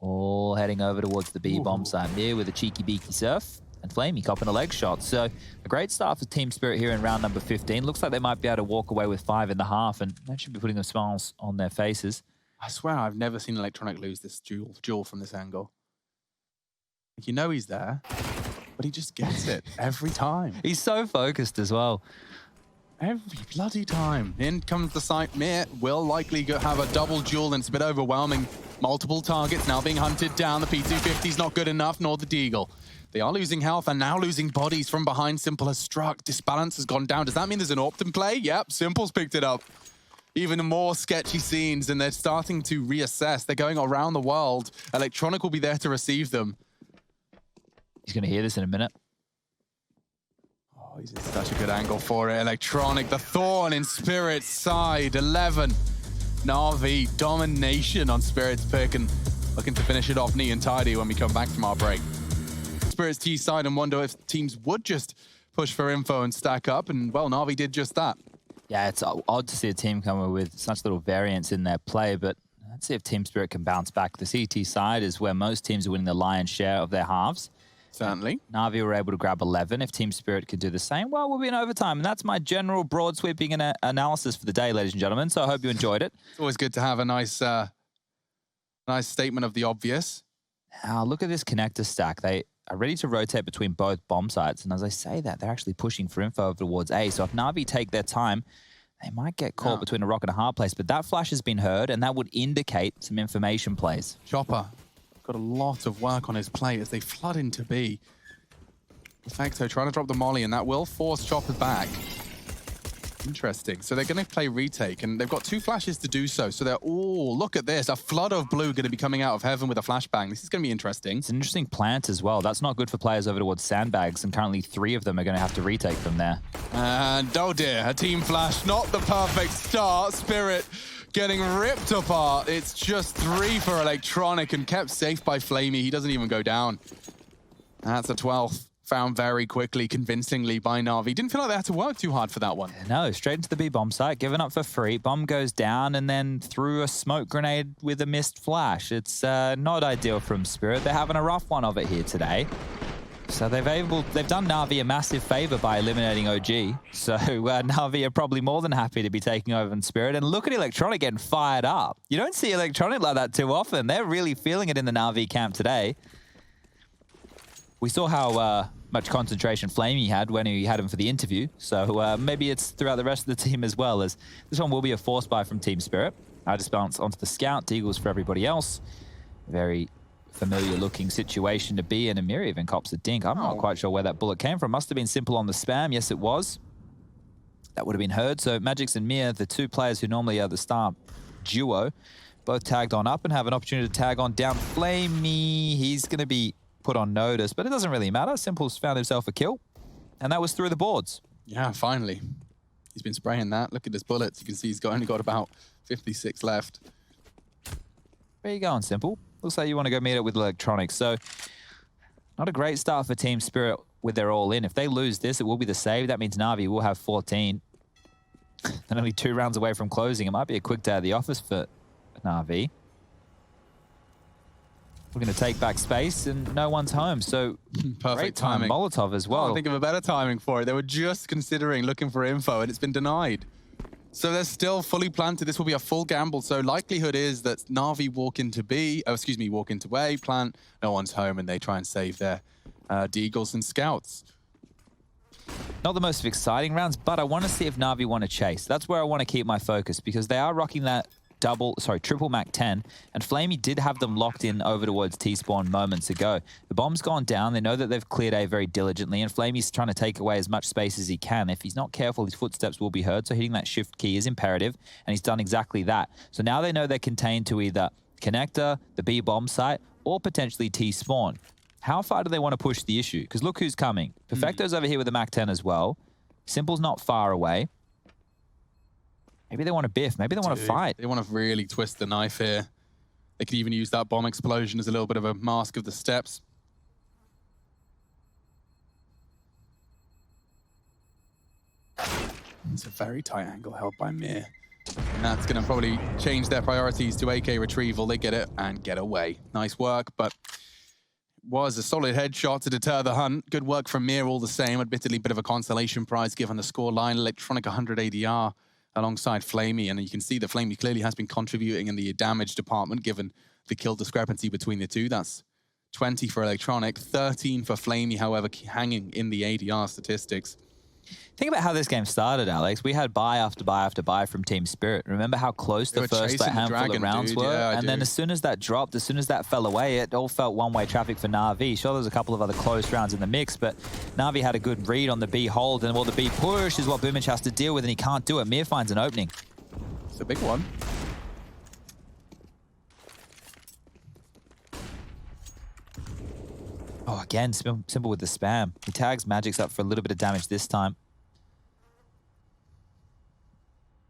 All heading over towards the B bomb site there with a cheeky beaky surf. And Flamey copping a leg shot. So a great start for Team Spirit here in round number 15. Looks like they might be able to walk away with 5.5, and that should be putting the smiles on their faces. I swear I've never seen Electronic lose this duel from this angle. You know he's there, but he just gets it every time. He's so focused as well. Every bloody time. In comes the site. Mir will likely have a double duel, and it's a bit overwhelming. Multiple targets now being hunted down. The P250's not good enough, nor the Deagle. They are losing health and now losing bodies from behind. Simple has struck. Disbalance has gone down. Does that mean there's an Optim play? Yep, Simple's picked it up. Even more sketchy scenes, and they're starting to reassess. They're going around the world. Electronic will be there to receive them. He's going to hear this in a minute. Oh, he's in such a good angle for it. Electronic, the thorn in Spirit's side. 11. NaVi, domination on Spirit's pick, and looking to finish it off neat and tidy when we come back from our break. Spirit's T side, and wonder if teams would just push for info and stack up, and well, NaVi did just that. Yeah, it's odd to see a team come with such little variance in their play, but let's see if Team Spirit can bounce back. The CT side is where most teams are winning the lion's share of their halves. Certainly. NaVi were able to grab 11. If Team Spirit could do the same, well, we'll be in overtime. And that's my general broad sweeping analysis for the day, ladies and gentlemen. So I hope you enjoyed it. It's always good to have a nice statement of the obvious. Now, look at this connector stack. They are ready to rotate between both bomb sites. And as I say that, they're actually pushing for info over towards A. So if NaVi take their time, they might get caught between a rock and a hard place. But that flash has been heard, and that would indicate some information plays. Chopper got a lot of work on his plate as they flood into B. Perfecto trying to drop the molly, and that will force Chopper back. Interesting. So they're going to play retake, and they've got 2 flashes to do so. So they're, oh, look at this. A flood of blue going to be coming out of heaven with a flashbang. This is going to be interesting. It's an interesting plant as well. That's not good for players over towards sandbags, and currently 3 of them are going to have to retake from there. And oh dear, a team flash. Not the perfect start. Spirit getting ripped apart. It's just 3 for Electronic and kept safe by Flamey. He doesn't even go down. That's a 12th found very quickly, convincingly by NaVi. Didn't feel like they had to work too hard for that one. No, straight into the B bomb site, given up for free. Bomb goes down and then threw a smoke grenade with a missed flash. It's not ideal from Spirit. They're having a rough one of it here today. So they've done NaVi a massive favor by eliminating OG. So NaVi are probably more than happy to be taking over in Spirit. And look at Electronic getting fired up. You don't see Electronic like that too often. They're really feeling it in the NaVi camp today. We saw how much concentration Flamey had when he had him for the interview. So maybe it's throughout the rest of the team as well, as this one will be a force buy from Team Spirit. I just bounce onto the Scout, Deagles for everybody else. Very familiar looking situation to be in. Amir even cops a dink. I'm not quite sure where that bullet came from. Must have been simple on the spam. Yes, it was. That would have been heard. So Magix and Mir, the two players who normally are the star duo, both tagged on up and have an opportunity to tag on down. Flamey, he's going to be put on notice, but it doesn't really matter. Simple's found himself a kill, and that was through the boards. Yeah, finally. He's been spraying that. Look at his bullets. You can see he's only got about 56 left. Where you going, Simple? Looks like you want to go meet up with Electronics. So, not a great start for Team Spirit with their all-in. If they lose this, it will be the save. That means NaVi will have 14. And only 2 rounds away from closing. It might be a quick day at the office for NaVi. We're going to take back space, and no one's home. So, perfect timing. Molotov as well. I think of a better timing for it. They were just considering looking for info, and it's been denied. So they're still fully planted. This will be a full gamble. So likelihood is that NaVi walk into walk into A, plant, no one's home, and they try and save their Deagles and Scouts. Not the most exciting rounds, but I want to see if NaVi want to chase. That's where I want to keep my focus, because they are rocking that triple Mac 10, and Flamey did have them locked in over towards T-spawn moments ago. The bomb's gone down. They know that they've cleared A very diligently, and Flamey's trying to take away as much space as he can. If he's not careful, his footsteps will be heard, so hitting that shift key is imperative, and he's done exactly that. So now they know they're contained to either connector, the B bomb site, or potentially T-spawn. How far do they want to push the issue? Because look who's coming. Perfecto's over here with the Mac 10 as well. Simple's not far away. Maybe they want to biff. Maybe they want to fight. They want to really twist the knife here. They could even use that bomb explosion as a little bit of a mask of the steps. It's a very tight angle held by Mir. And that's going to probably change their priorities to AK retrieval. They get it and get away. Nice work, but was a solid headshot to deter the hunt. Good work from Mir all the same. Admittedly, a bit of a consolation prize given the scoreline. Electronic 100 ADR. Alongside Flamey, and you can see that Flamey clearly has been contributing in the damage department given the kill discrepancy between the two. That's 20 for Electronic, 13 for Flamey, however, hanging in the ADR statistics. Think about how this game started, Alex. We had buy after buy after buy from Team Spirit. Remember how close the first handful of rounds were? Yeah, and then as soon as that dropped, as soon as that fell away, it all felt one-way traffic for NaVi. Sure, there was a couple of other close rounds in the mix, but NaVi had a good read on the B hold, and well, the B push is what Boomich has to deal with, and he can't do it. Mir finds an opening. It's a big one. Oh, again, Simple with the spam. He tags Magix up for a little bit of damage this time.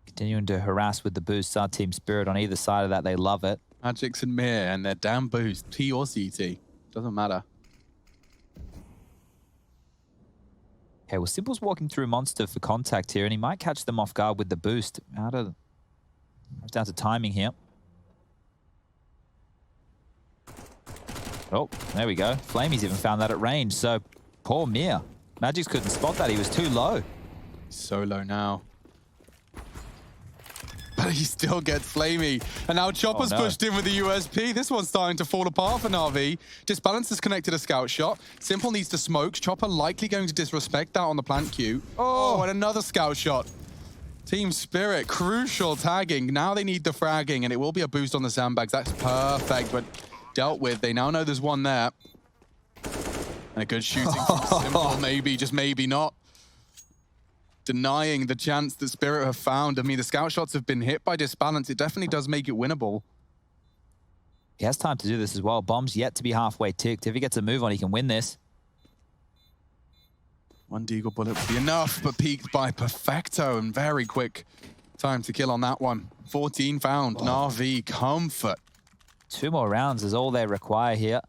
Continuing to harass with the boosts. Our Team Spirit on either side of that, they love it. Magix and Mir and their damn boost, T or CT, doesn't matter. Okay, well, Simple's walking through Monster for contact here, and he might catch them off guard with the boost. It's down to timing here. Oh, there we go. Flamey's even found that at range, so poor Mir. Magix couldn't spot that. He was too low. So low now. But he still gets Flamey. And now Chopper's pushed in with the USP. This one's starting to fall apart for NaVi. Disbalance has connected a scout shot. Simple needs to smoke. Chopper likely going to disrespect that on the plant queue. Oh, and another scout shot. Team Spirit, crucial tagging. Now they need the fragging, and it will be a boost on the sandbags. That's perfect, but dealt with. They now know there's one there. And a good shooting from Simple, maybe, just maybe not. Denying the chance that Spirit have found. I mean, the scout shots have been hit by Disbalance. It definitely does make it winnable. He has time to do this as well. Bomb's yet to be halfway ticked. If he gets a move on, he can win this. One Deagle bullet would be enough, but peaked by Perfecto, and very quick time to kill on that one. 14 found. NaVi comfort. 2 more rounds is all they require here.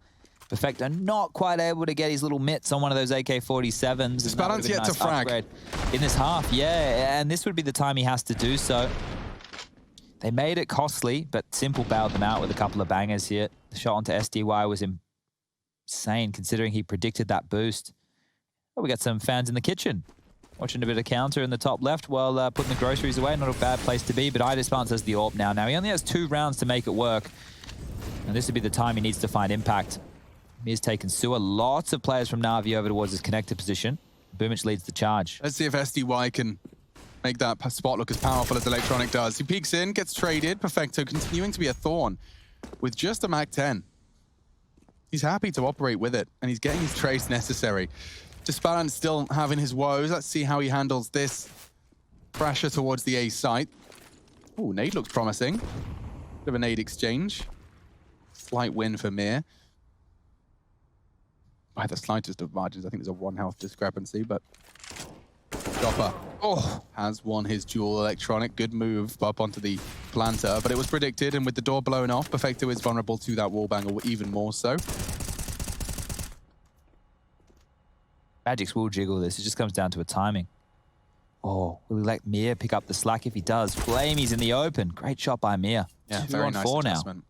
Perfecto not quite able to get his little mitts on one of those AK-47s. Spadon's yet to frag. In this half, yeah, and this would be the time he has to do so. They made it costly, but Simple bailed them out with a couple of bangers here. The shot onto SDY was insane, considering he predicted that boost. Oh, we got some fans in the kitchen watching a bit of counter in the top left while putting the groceries away. Not a bad place to be, but Idismans has the AWP now. Now, he only has 2 rounds to make it work, and this would be the time he needs to find impact. He's taken Sewer. Lots of players from NaVi over towards his connected position. Boomich leads the charge. Let's see if SDY can make that spot look as powerful as Electronic does. He peeks in, gets traded. Perfecto continuing to be a thorn with just a Mac-10. He's happy to operate with it, and he's getting his trades necessary. Spadon's still having his woes. Let's see how he handles this pressure towards the A site. Ooh, nade looks promising. Bit of a nade exchange. Slight win for Mir. By the slightest of margins, I think there's a 1 health discrepancy, but Chopper has won his duel. Electronic. Good move up onto the planter, but it was predicted, and with the door blown off, Perfecto is vulnerable to that wallbang, even more so. Magix will jiggle this. It just comes down to a timing. Oh, will he let Mir pick up the slack? If he does, Flamey's in the open. Great shot by Mir. Yeah, very nice adjustment.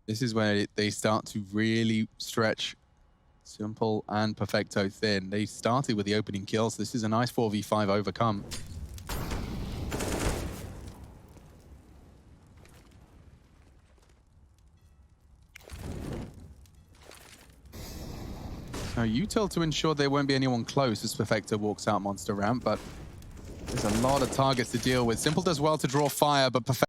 This is where they start to really stretch Simple and Perfecto thin. They started with the opening kill, so this is a nice 4v5 overcome. Now, util to ensure there won't be anyone close as Perfecto walks out monster ramp, but there's a lot of targets to deal with. Simple does well to draw fire, but Perfecto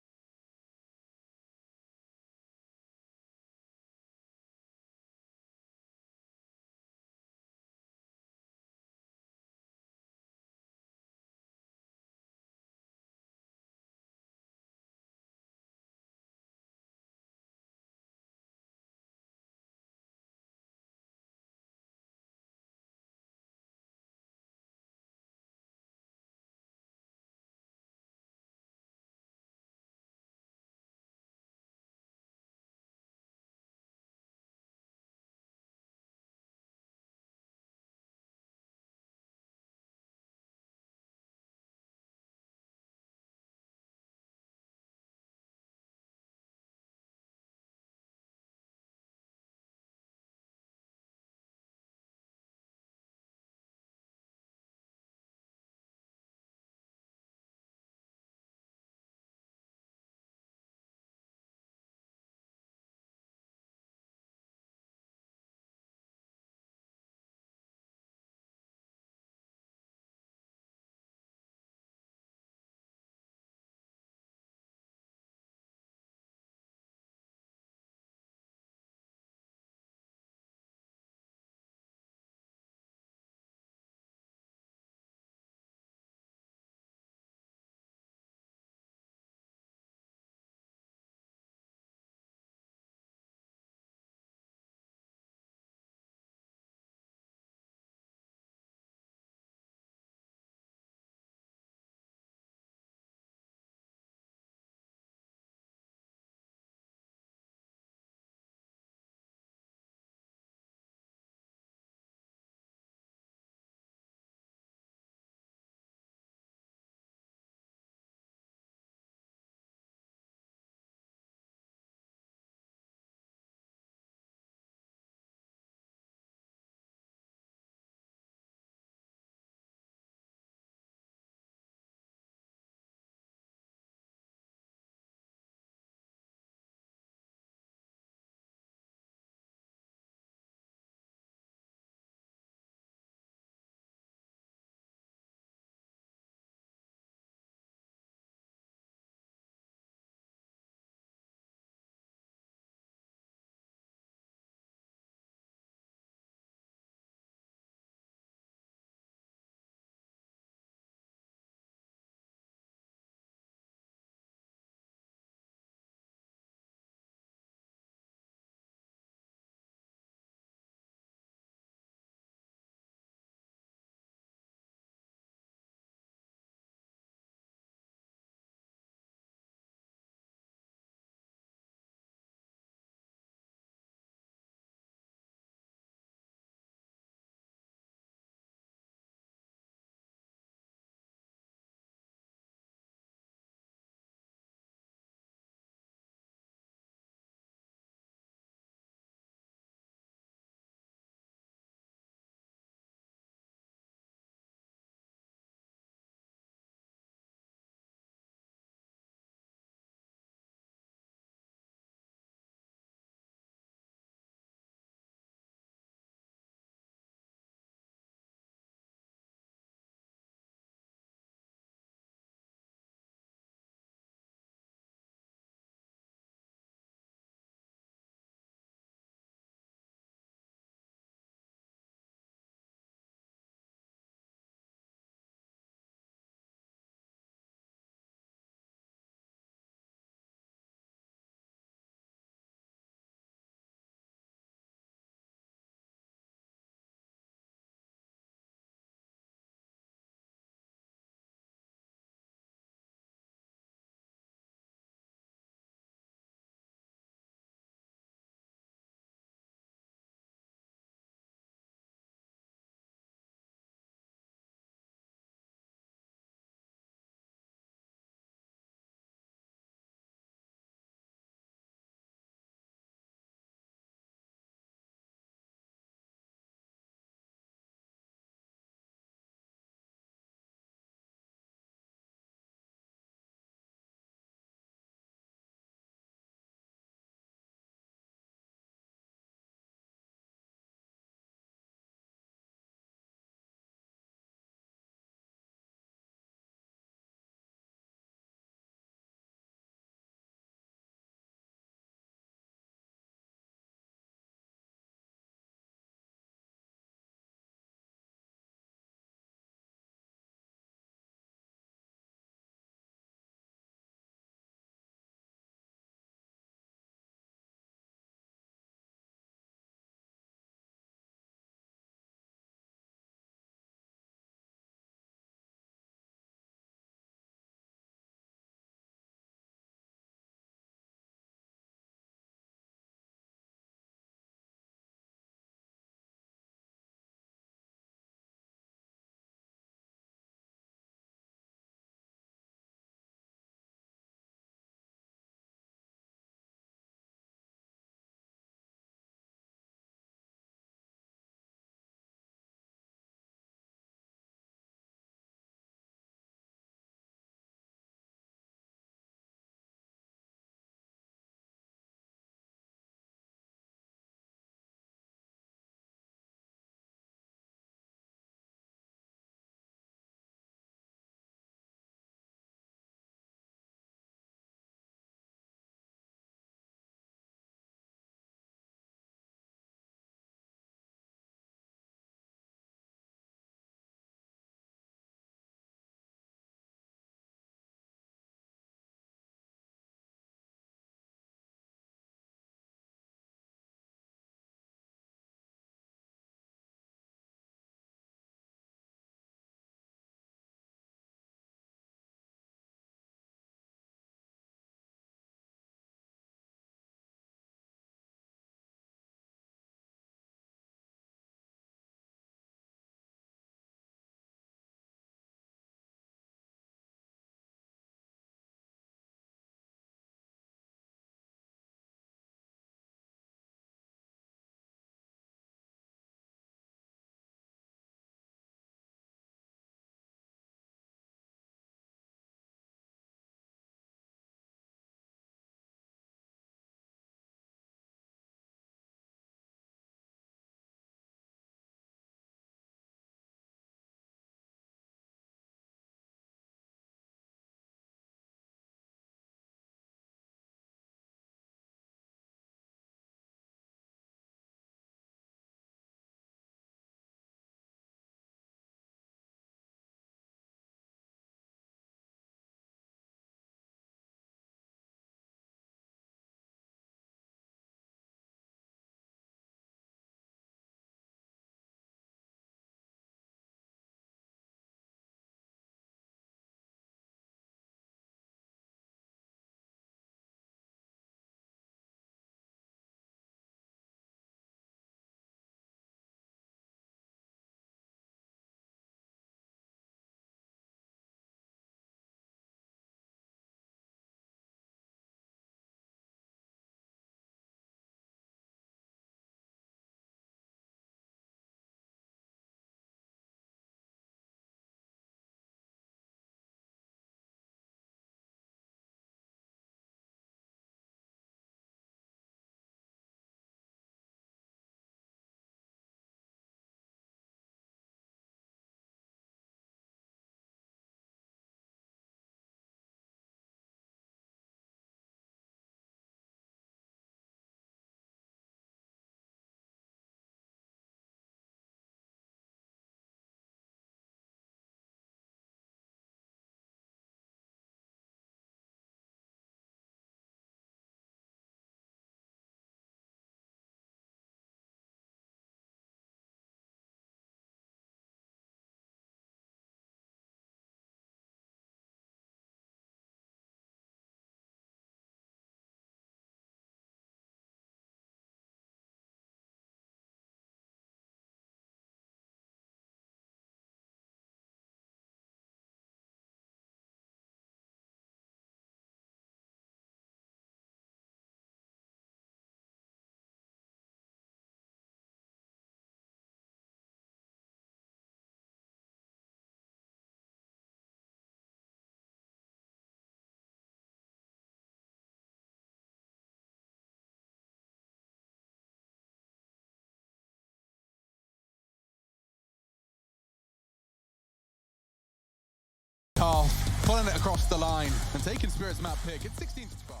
pulling it across the line and taking Spirit's map pick. It's 16 to 12.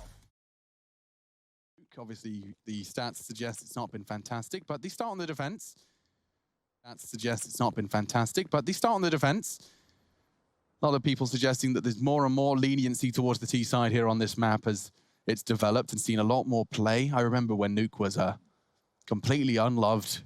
Obviously, the stats suggest it's not been fantastic, but they start on the defense. Stats suggest it's not been fantastic, but they start on the defense. A lot of people suggesting that there's more and more leniency towards the T side here on this map as it's developed and seen a lot more play. I remember when Nuke was a completely unloved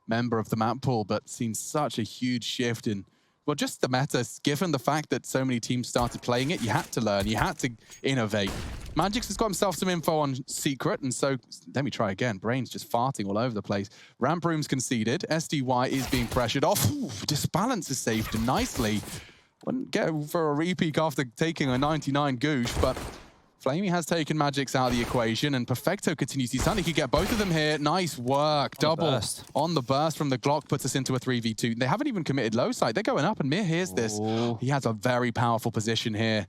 member of the map pool, but seen such a huge shift in, well, just the meta. Given the fact that so many teams started playing it, you had to learn, you had to innovate. Magix has got himself some info on Secret, and so, let me try again. Brain's just farting all over the place. Ramp Room's conceded. SDY is being pressured off. Ooh, Disbalance is saved nicely. Wouldn't go for a repeat after taking a 99 Goosh, but Flamey has taken Magix out of the equation, and Perfecto continues. He certainly could get both of them here. Nice work. Double on the burst from the Glock puts us into a 3v2. They haven't even committed low side. They're going up, and Mir hears this. He has a very powerful position here.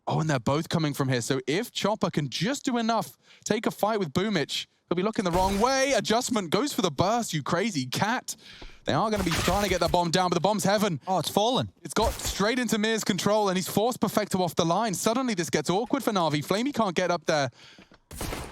Oh, and they're both coming from here. So if Chopper can just do enough, take a fight with Boomich, he'll be looking the wrong way. Adjustment goes for the burst, you crazy cat. They are going to be trying to get that bomb down, but the bomb's heaven. Oh, it's fallen. It's got straight into Mir's control, and he's forced Perfecto off the line. Suddenly, this gets awkward for NaVi. Flamey can't get up there.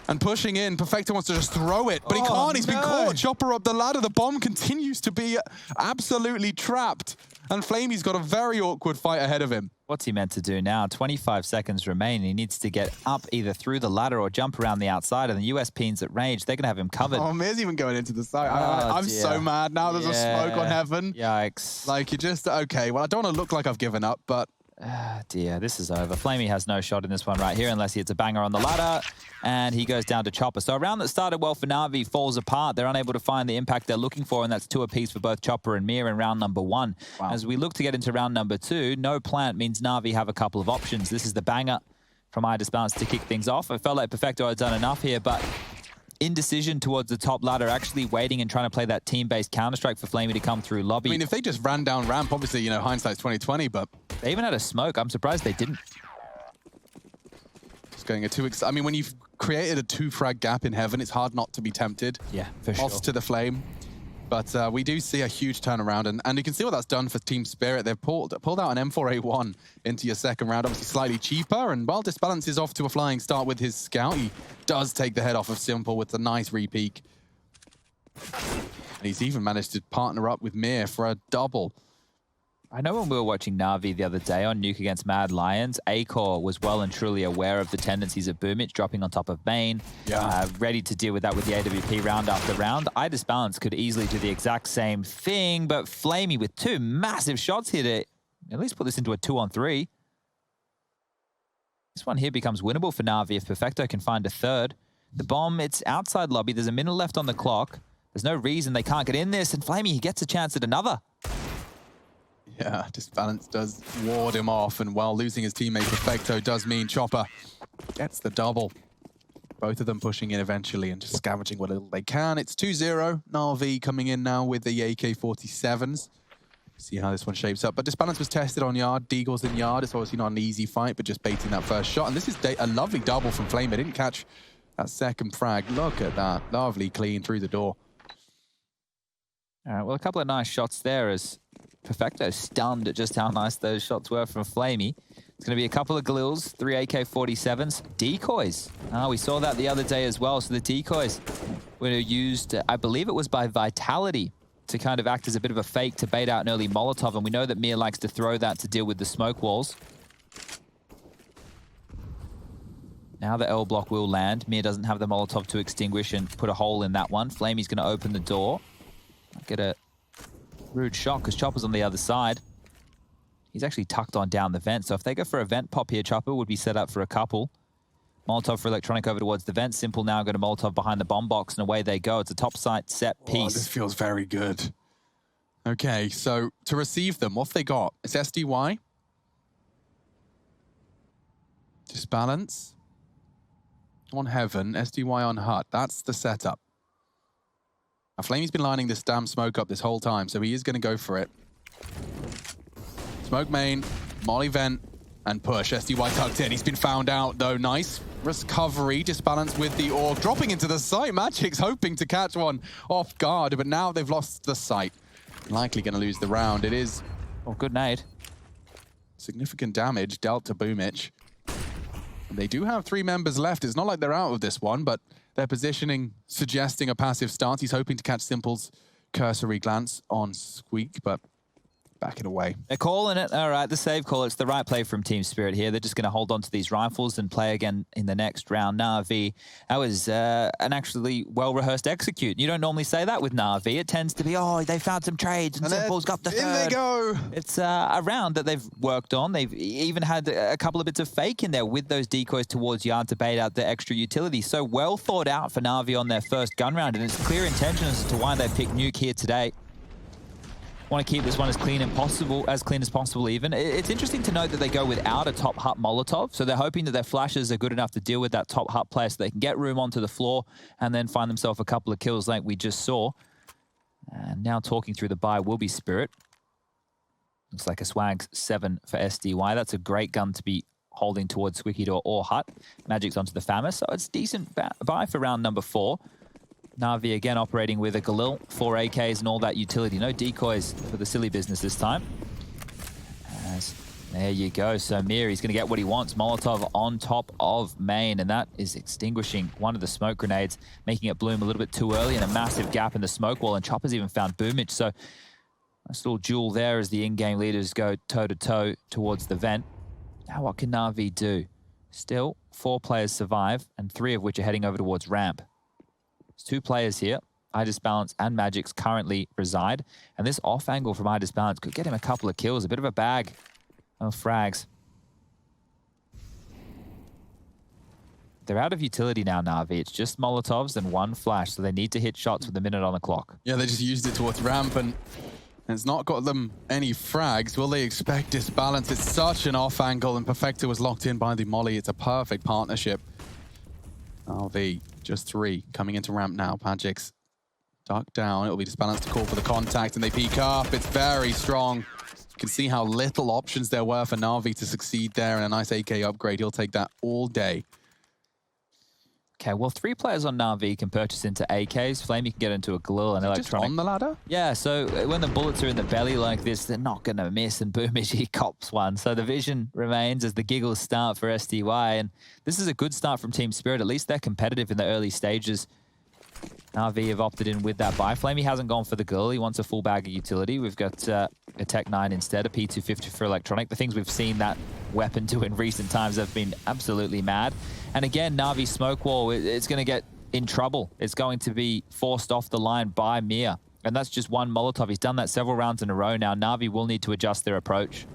And pushing in, Perfecto wants to just throw it, but he can't. He's been caught. Chopper up the ladder. The bomb continues to be absolutely trapped. And Flamey's got a very awkward fight ahead of him. What's he meant to do now? 25 seconds remain. He needs to get up either through the ladder or jump around the outside. And the US Peens at range, they're going to have him covered. Oh, Mir's even going into the site. I'm so mad now. There's a smoke on heaven. Yikes. Like, you just, okay, well, I don't want to look like I've given up, but... Dear, this is over. Flamey has no shot in this one right here unless he hits a banger on the ladder, and he goes down to Chopper. So a round that started well for NaVi falls apart. They're unable to find the impact they're looking for, and that's 2 apiece for both Chopper and Mir in round number 1. Wow. As we look to get into round number 2, no plant means NaVi have a couple of options. This is the banger from Disbalance to kick things off. I felt like Perfecto had done enough here, but indecision towards the top ladder, actually waiting and trying to play that team-based Counter-Strike for Flamey to come through lobby. I mean, if they just ran down ramp, obviously, you know, hindsight's 2020, but... They even had a smoke. I'm surprised they didn't. Just going a 2x... I mean, when you've created a 2-frag gap in heaven, it's hard not to be tempted. Yeah, for sure. Off to the flame. But we do see a huge turnaround, and you can see what that's done for Team Spirit. They've pulled out an M4A1 into your second round, obviously slightly cheaper, and while Disbalance is off to a flying start with his scout, he does take the head off of Simple with a nice repeak. And he's even managed to partner up with Mir for a double. I know when we were watching NaVi the other day on Nuke against Mad Lions, Acor was well and truly aware of the tendencies of Boomich dropping on top of main, ready to deal with that with the AWP round after round. Disbalance could easily do the exact same thing, but Flamey with 2 massive shots here to at least put this into a 2-on-3. This one here becomes winnable for NaVi if Perfecto can find a third. The bomb, it's outside lobby. There's a minute left on the clock. There's no reason they can't get in this, and Flamey, he gets a chance at another. Yeah, Disbalance does ward him off, and while losing his teammate Perfecto does mean Chopper gets the double. Both of them pushing in eventually and just scavenging what little they can. It's 2-0. NaVi coming in now with the AK-47s. See how this one shapes up. But Disbalance was tested on Yard. Deagle's in Yard. It's obviously not an easy fight, but just baiting that first shot. And this is a lovely double from Flame. They didn't catch that second frag. Look at that. Lovely clean through the door. All right, well, a couple of nice shots there as Perfecto stunned at just how nice those shots were from Flamey. It's going to be a couple of Glils, 3 AK-47s, decoys. We saw that the other day as well. So the decoys were used, I believe it was by Vitality, to kind of act as a bit of a fake to bait out an early Molotov. And we know that Mir likes to throw that to deal with the smoke walls. Now the L block will land. Mir doesn't have the Molotov to extinguish and put a hole in that one. Flamey's going to open the door. Get a rude shot because Chopper's on the other side. He's actually tucked on down the vent. So if they go for a vent pop here, Chopper would be set up for a couple. Molotov for Electronic over towards the vent. Simple now going to Molotov behind the bomb box, and away they go. It's a top site set piece. Oh, this feels very good. Okay, so to receive them, what have they got? It's SDY. Disbalance. On Heaven, SDY on Hut. That's the setup. Now, Flamey's been lining this damn smoke up this whole time, so he is going to go for it. Smoke main, molly vent, and push. SDY tucked in. He's been found out, though. Nice recovery. Disbalance with the orb. Dropping into the site. Magic's hoping to catch one off guard, but now they've lost the site. Likely going to lose the round. It is... Oh, good nade. significant damage dealt to Boomich. They do have 3 members left. It's not like they're out of this one, but their positioning suggesting a passive start. He's hoping to catch Simple's cursory glance on Squeak, but backing away. They're calling it. All right, the save call. It's the right play from Team Spirit here. They're just going to hold on to these rifles and play again in the next round. NaVi, that was an actually well-rehearsed execute. You don't normally say that with NaVi. It tends to be, oh, they found some trades and Simple's got the third. In they go. It's a round that they've worked on. They've even had a couple of bits of fake in there with those decoys towards Yard to bait out the extra utility. So well thought out for NaVi on their first gun round, and it's clear intention as to why they picked Nuke here today. Want to keep this one as clean as possible even. It's interesting to note that they go without a top hut Molotov, so they're hoping that their flashes are good enough to deal with that top hut player so they can get room onto the floor and then find themselves a couple of kills like we just saw. And now talking through the buy will be Spirit. Looks like a swag 7 for SDY. That's a great gun to be holding towards Squeaky or Hut. Magic's onto the Famous, so it's decent buy for round number 4. NaVi again operating with a Galil, 4 AKs and all that utility. No decoys for the silly business this time. There you go. So Mir, he's going to get what he wants. Molotov on top of main, and that is extinguishing one of the smoke grenades, making it bloom a little bit too early and a massive gap in the smoke wall. And Chopper's even found Boomich. So nice little duel there as the in-game leaders go toe-to-toe towards the vent. Now what can NaVi do? Still, 4 players survive, and 3 of which are heading over towards ramp. 2 players here, iDisbalance and Magix currently reside, and this off angle from iDisbalance could get him a couple of kills, a bit of a bag of frags. They're out of utility now, NaVi. It's just Molotovs and 1 flash, so they need to hit shots with a minute on the clock. Yeah, they just used it towards ramp, and it's not got them any frags. Will they expect Disbalance? It's such an off angle, and Perfecto was locked in by the molly. It's a perfect partnership. NaVi. Just 3 coming into ramp now. Magix duck down. It'll be Disbalance to call for the contact, and they peek up. It's very strong. You can see how little options there were for NaVi to succeed there, and a nice AK upgrade. He'll take that all day. Okay, well, 3 players on NaVi can purchase into AKs. Flamey can get into a Galil and Electronic. Just on the ladder? Yeah, so when the bullets are in the belly like this, they're not going to miss, and Boomich, he cops one. So the vision remains as the giggles start for SDY, and this is a good start from Team Spirit. At least they're competitive in the early stages. NaVi have opted in with that buy. Flamey hasn't gone for the Galil. He wants a full bag of utility. We've got a Tech 9 instead, a P250 for Electronic. The things we've seen that weapon do in recent times have been absolutely mad. And again, Navi's smoke wall, it's going to get in trouble. It's going to be forced off the line by Mir. And that's just 1 Molotov. He's done that several rounds in a row now. NaVi will need to adjust their approach.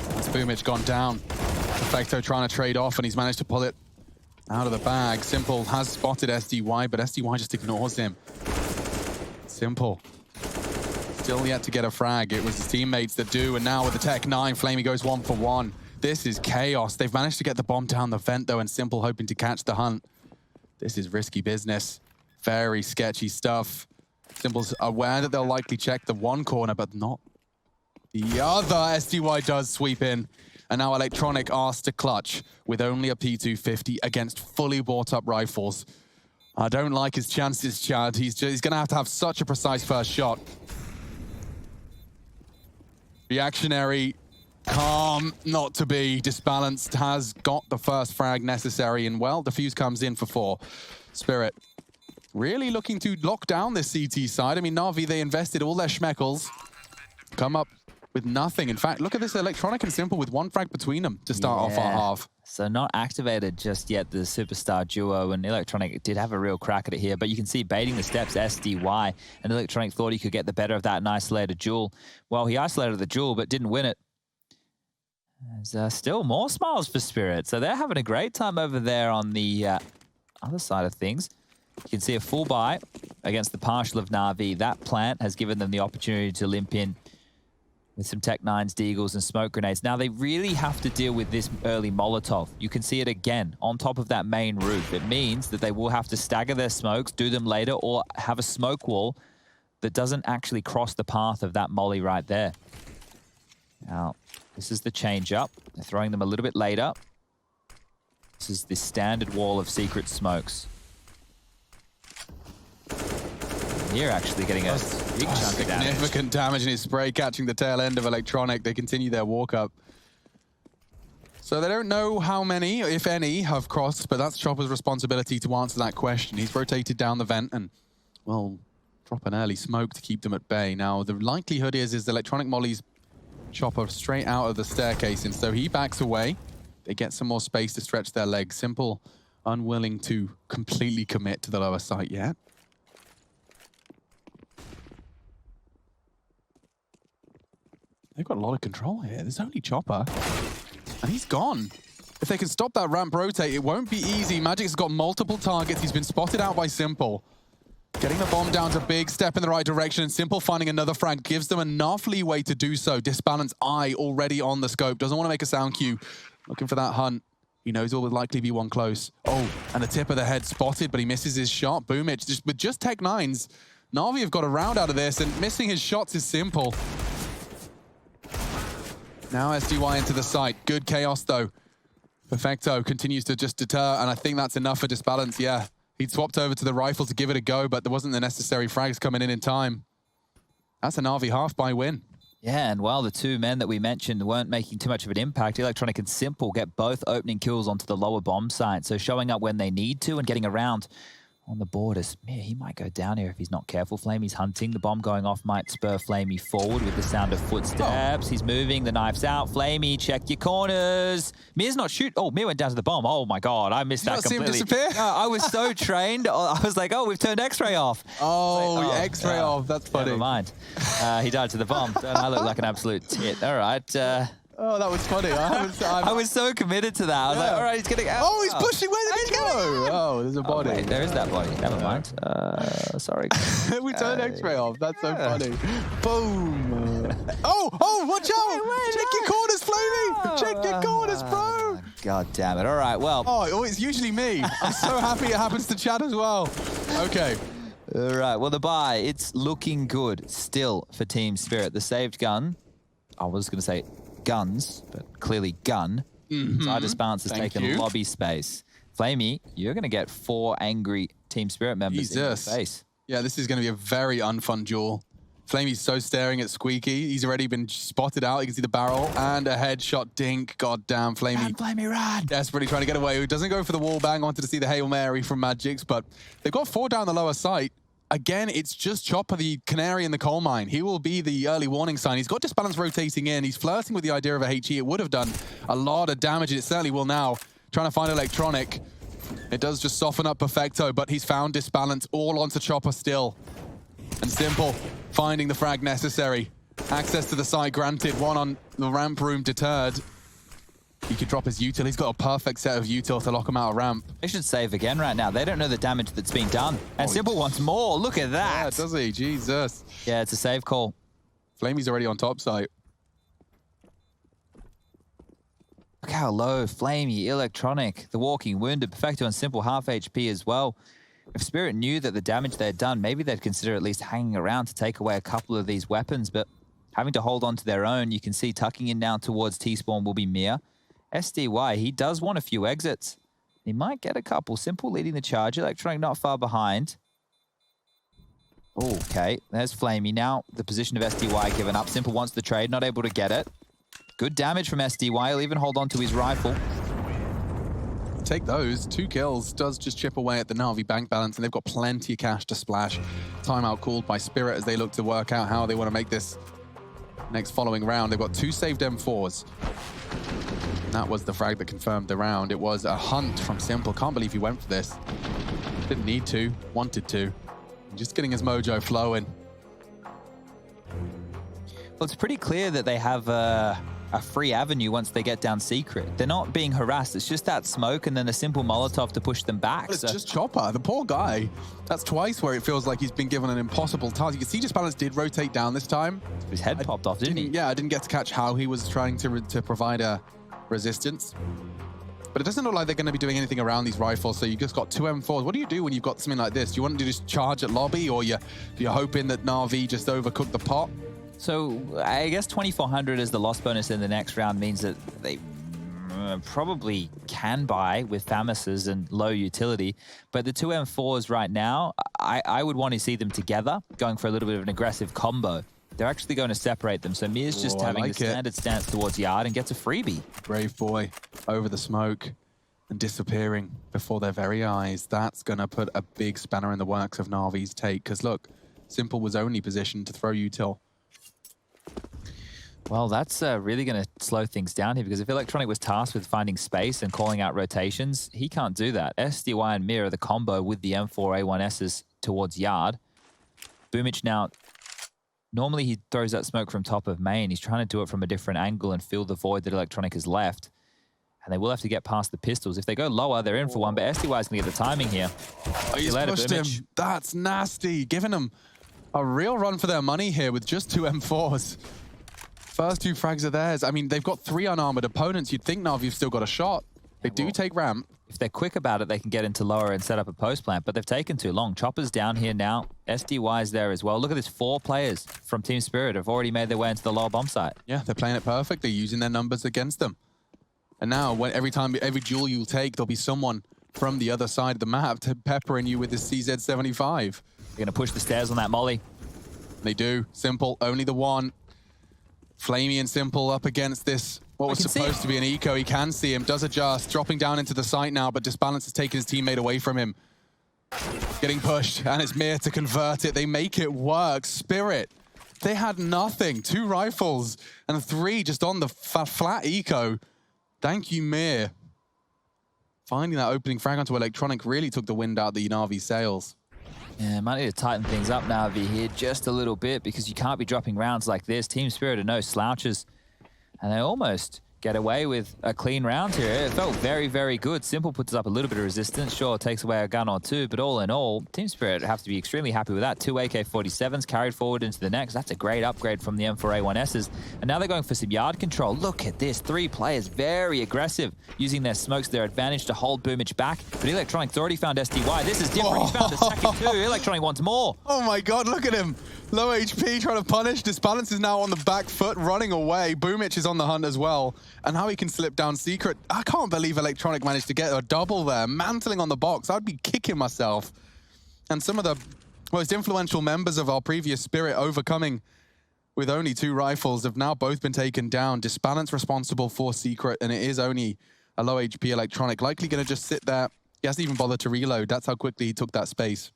That's Boomich gone down. Perfecto trying to trade off, and he's managed to pull it out of the bag. Simple has spotted SDY, but SDY just ignores him. Simple. Still yet to get a frag. It was his teammates that do, and now with the Tech 9, Flamey goes 1 for 1. This is chaos. They've managed to get the bomb down the vent, though, and Simple hoping to catch the hunt. This is risky business. Very sketchy stuff. Simple's aware that they'll likely check the 1 corner, but not the other. SDY does sweep in, and now Electronic asked to clutch with only a P250 against fully bought up rifles. I don't like his chances, Chad. He's going to have such a precise first shot. Reactionary, calm, not to be. Disbalanced has got the first frag necessary, and well, Diffuse comes in for 4. Spirit really looking to lock down this CT side. I mean, NaVi, they invested all their schmeckles, come up with nothing. In fact, look at this Electronic and Simple with 1 frag between them to start off our half. So not activated just yet, the superstar duo, and Electronic did have a real crack at it here, but you can see baiting the steps SDY, and Electronic thought he could get the better of that and isolated duel. Well, he isolated the duel, but didn't win it. There's still more smiles for Spirit, so they're having a great time over there on the other side of things. You can see a full buy against the partial of NaVi. That plant has given them the opportunity to limp in with some Tech 9s, Deagles, and smoke grenades. Now, they really have to deal with this early Molotov. You can see it again on top of that main roof. It means that they will have to stagger their smokes, do them later, or have a smoke wall that doesn't actually cross the path of that molly right there. Now, this is the change up. They're throwing them a little bit later. This is the standard wall of secret smokes. Here, actually getting a Big chunk of damage. Significant damage in his spray, catching the tail end of Electronic. They continue their walk up. So they don't know how many, if any, have crossed, but that's Chopper's responsibility to answer that question. He's rotated down the vent and, well, drop an early smoke to keep them at bay. Now, the likelihood is Electronic mollies Chopper straight out of the staircase, and so he backs away. They get some more space to stretch their legs. Simple, unwilling to completely commit to the lower site yet. They've got a lot of control here. There's only Chopper. And he's gone. If they can stop that ramp rotate, it won't be easy. Magic's got multiple targets. He's been spotted out by Simple. Getting the bomb down to big, step in the right direction, and Simple finding another frag gives them enough leeway to do so. Disbalance eye already on the scope. Doesn't want to make a sound cue. Looking for that hunt. He knows there will likely be one close. Oh, and the tip of the head spotted, but he misses his shot. Boomich, with just Tech 9s, NaVi have got a round out of this, and missing his shots is Simple. Now SDY into the site. Good chaos, though. Perfecto continues to just deter, and I think that's enough for Disbalance, yeah. He'd swapped over to the rifle to give it a go, but there wasn't the necessary frags coming in time. That's a NaVi half-buy win. Yeah, and while the two men that we mentioned weren't making too much of an impact, Electronic and Simple get both opening kills onto the lower bomb site, so showing up when they need to and getting around on the borders. Yeah, he might go down here if he's not careful. Flamey's hunting. The bomb going off might spur Flamey forward with the sound of footsteps. He's moving. The knife's out. Flamey, check your corners. Mir's not shoot. Oh, Mir went down to the bomb. Oh my God, I missed that completely. See him disappear? No, I was so trained. I was like, oh, we've turned X-ray off. Oh, X-ray off. That's funny. Never mind. He died to the bomb. Don't I look like an absolute tit? All right. Oh, that was funny. I was so committed to that. I was like, all right, he's getting out. Oh, he's pushing. Where did he go? Oh, there's a body. Wait, there is that body. Never mind. Sorry. We turned X-ray off. That's so funny. Boom. Oh, watch out. Check your corners, Flamey. Check your corners, bro. God damn it. All right, well. Oh, it's usually me. I'm so happy it happens to Chad as well. Okay. All right, well, the buy, it's looking good still for Team Spirit. The saved gun, I was going to say guns, but clearly gun. Zydus Balance has taken lobby space. Flamey, you're going to get 4 angry Team Spirit members in your face. Yeah, this is going to be a very unfun duel. Flamey's so staring at Squeaky. He's already been spotted out. You can see the barrel and a headshot dink. God damn, Flamey. Flamey, run! Desperately trying to get away. He doesn't go for the wall bang. Wanted to see the Hail Mary from Magic's, but they've got 4 down the lower site. Again, it's just Chopper, the canary in the coal mine. He will be the early warning sign. He's got Disbalance rotating in. He's flirting with the idea of a HE. It would have done a lot of damage, and it certainly will now. Trying to find Electronic. It does just soften up Perfecto, but he's found Disbalance all onto Chopper still. And Simple, finding the frag necessary. Access to the side granted. One on the ramp room deterred. He could drop his util. He's got a perfect set of util to lock him out of ramp. They should save again right now. They don't know the damage that's been done. And Simple wants more. Look at that. Yeah, does he? Jesus. Yeah, it's a save call. Flamey's already on top site. Look how low. Flamey, Electronic, the Walking Wounded, Perfecto and Simple half HP as well. If Spirit knew that the damage they'd done, maybe they'd consider at least hanging around to take away a couple of these weapons, but having to hold on to their own, you can see tucking in now towards T-Spawn will be Mir. SDY, he does want a few exits. He might get a couple. Simple leading the charge. Electronic not far behind. Okay, there's Flamey now. The position of SDY given up. Simple wants the trade, not able to get it. Good damage from SDY. He'll even hold on to his rifle. Take those. 2 kills. Does just chip away at the NaVi bank balance, and they've got plenty of cash to splash. Timeout called by Spirit as they look to work out how they want to make this next following round. They've got 2 saved M4s. That was the frag that confirmed the round. It was a hunt from Simple. Can't believe he went for this. Didn't need to, wanted to. Just getting his mojo flowing. Well, it's pretty clear that they have a free avenue once they get down secret. They're not being harassed. It's just that smoke and then a simple Molotov to push them back. Well, it's just Chopper, the poor guy. That's twice where it feels like he's been given an impossible task. You can see Disbalance did rotate down this time. His head popped off, didn't he? Yeah, I didn't get to catch how he was trying to provide a resistance. But it doesn't look like they're going to be doing anything around these rifles, so you just got 2 M4s. What do you do when you've got something like this? Do you want to just charge at lobby, or you're hoping that NaVi just overcooked the pot? So I guess 2,400 as the loss bonus in the next round means that they probably can buy with Famises and low utility. But the 2 M4s right now, I would want to see them together, going for a little bit of an aggressive combo. They're actually going to separate them. So Mir's just having the standard stance towards Yard and gets a freebie. Brave boy over the smoke and disappearing before their very eyes. That's going to put a big spanner in the works of NaVi's take. Because look, Simple was only positioned to throw util. Well, that's really going to slow things down here, because if Electronic was tasked with finding space and calling out rotations, he can't do that. SDY and Mir are the combo with the M4A1Ss towards Yard. Boomich now, normally he throws that smoke from top of main. He's trying to do it from a different angle and fill the void that Electronic has left. And they will have to get past the pistols. If they go lower, they're in for one, but SDY is going to get the timing here. He's pushed him. That's nasty. Giving them a real run for their money here with just 2 M4s. First 2 frags are theirs. I mean, they've got 3 unarmored opponents. You'd think NaVi've still got a shot. They do take ramp. If they're quick about it, they can get into lower and set up a post plant, but they've taken too long. Chopper's down here now. SDY is there as well. Look at this, 4 players from Team Spirit have already made their way into the lower bomb site. Yeah, they're playing it perfectly, using their numbers against them. And now, every duel you'll take, there'll be someone from the other side of the map to peppering you with this CZ75. They're going to push the stairs on that molly. They do. Simple, only the one. Flamey and Simple up against this, what was supposed to be an eco. He can see him, does adjust, dropping down into the site now, but Disbalance has taken his teammate away from him. Getting pushed, and it's Mir to convert it. They make it work. Spirit, they had nothing. 2 rifles and 3 just on the flat eco. Thank you, Mir. Finding that opening frag onto Electronic really took the wind out of the NaVi sails. Yeah, might need to tighten things up now, NaVi, here just a little bit, because you can't be dropping rounds like this. Team Spirit are no slouches, and they almost get away with a clean round here. It felt very, very good. Simple puts up a little bit of resistance. Sure, it takes away a gun or 2, but all in all, Team Spirit have to be extremely happy with that. 2 AK-47s carried forward into the next. That's a great upgrade from the M4A1Ss. And now they're going for some yard control. Look at this. 3 players, very aggressive, using their smokes to their advantage to hold Boomich back. But Electronic's already found SDY. This is different. He found the second 2. Electronic wants more. Oh my God, look at him. Low HP, trying to punish. Disbalance is now on the back foot, running away. Boomich is on the hunt as well. And how he can slip down secret. I can't believe Electronic managed to get a double there. Mantling on the box. I'd be kicking myself. And some of the most influential members of our previous Spirit overcoming with only 2 rifles have now both been taken down. Disbalance responsible for secret, and it is only a low HP Electronic. Likely going to just sit there. He hasn't even bothered to reload. That's how quickly he took that space.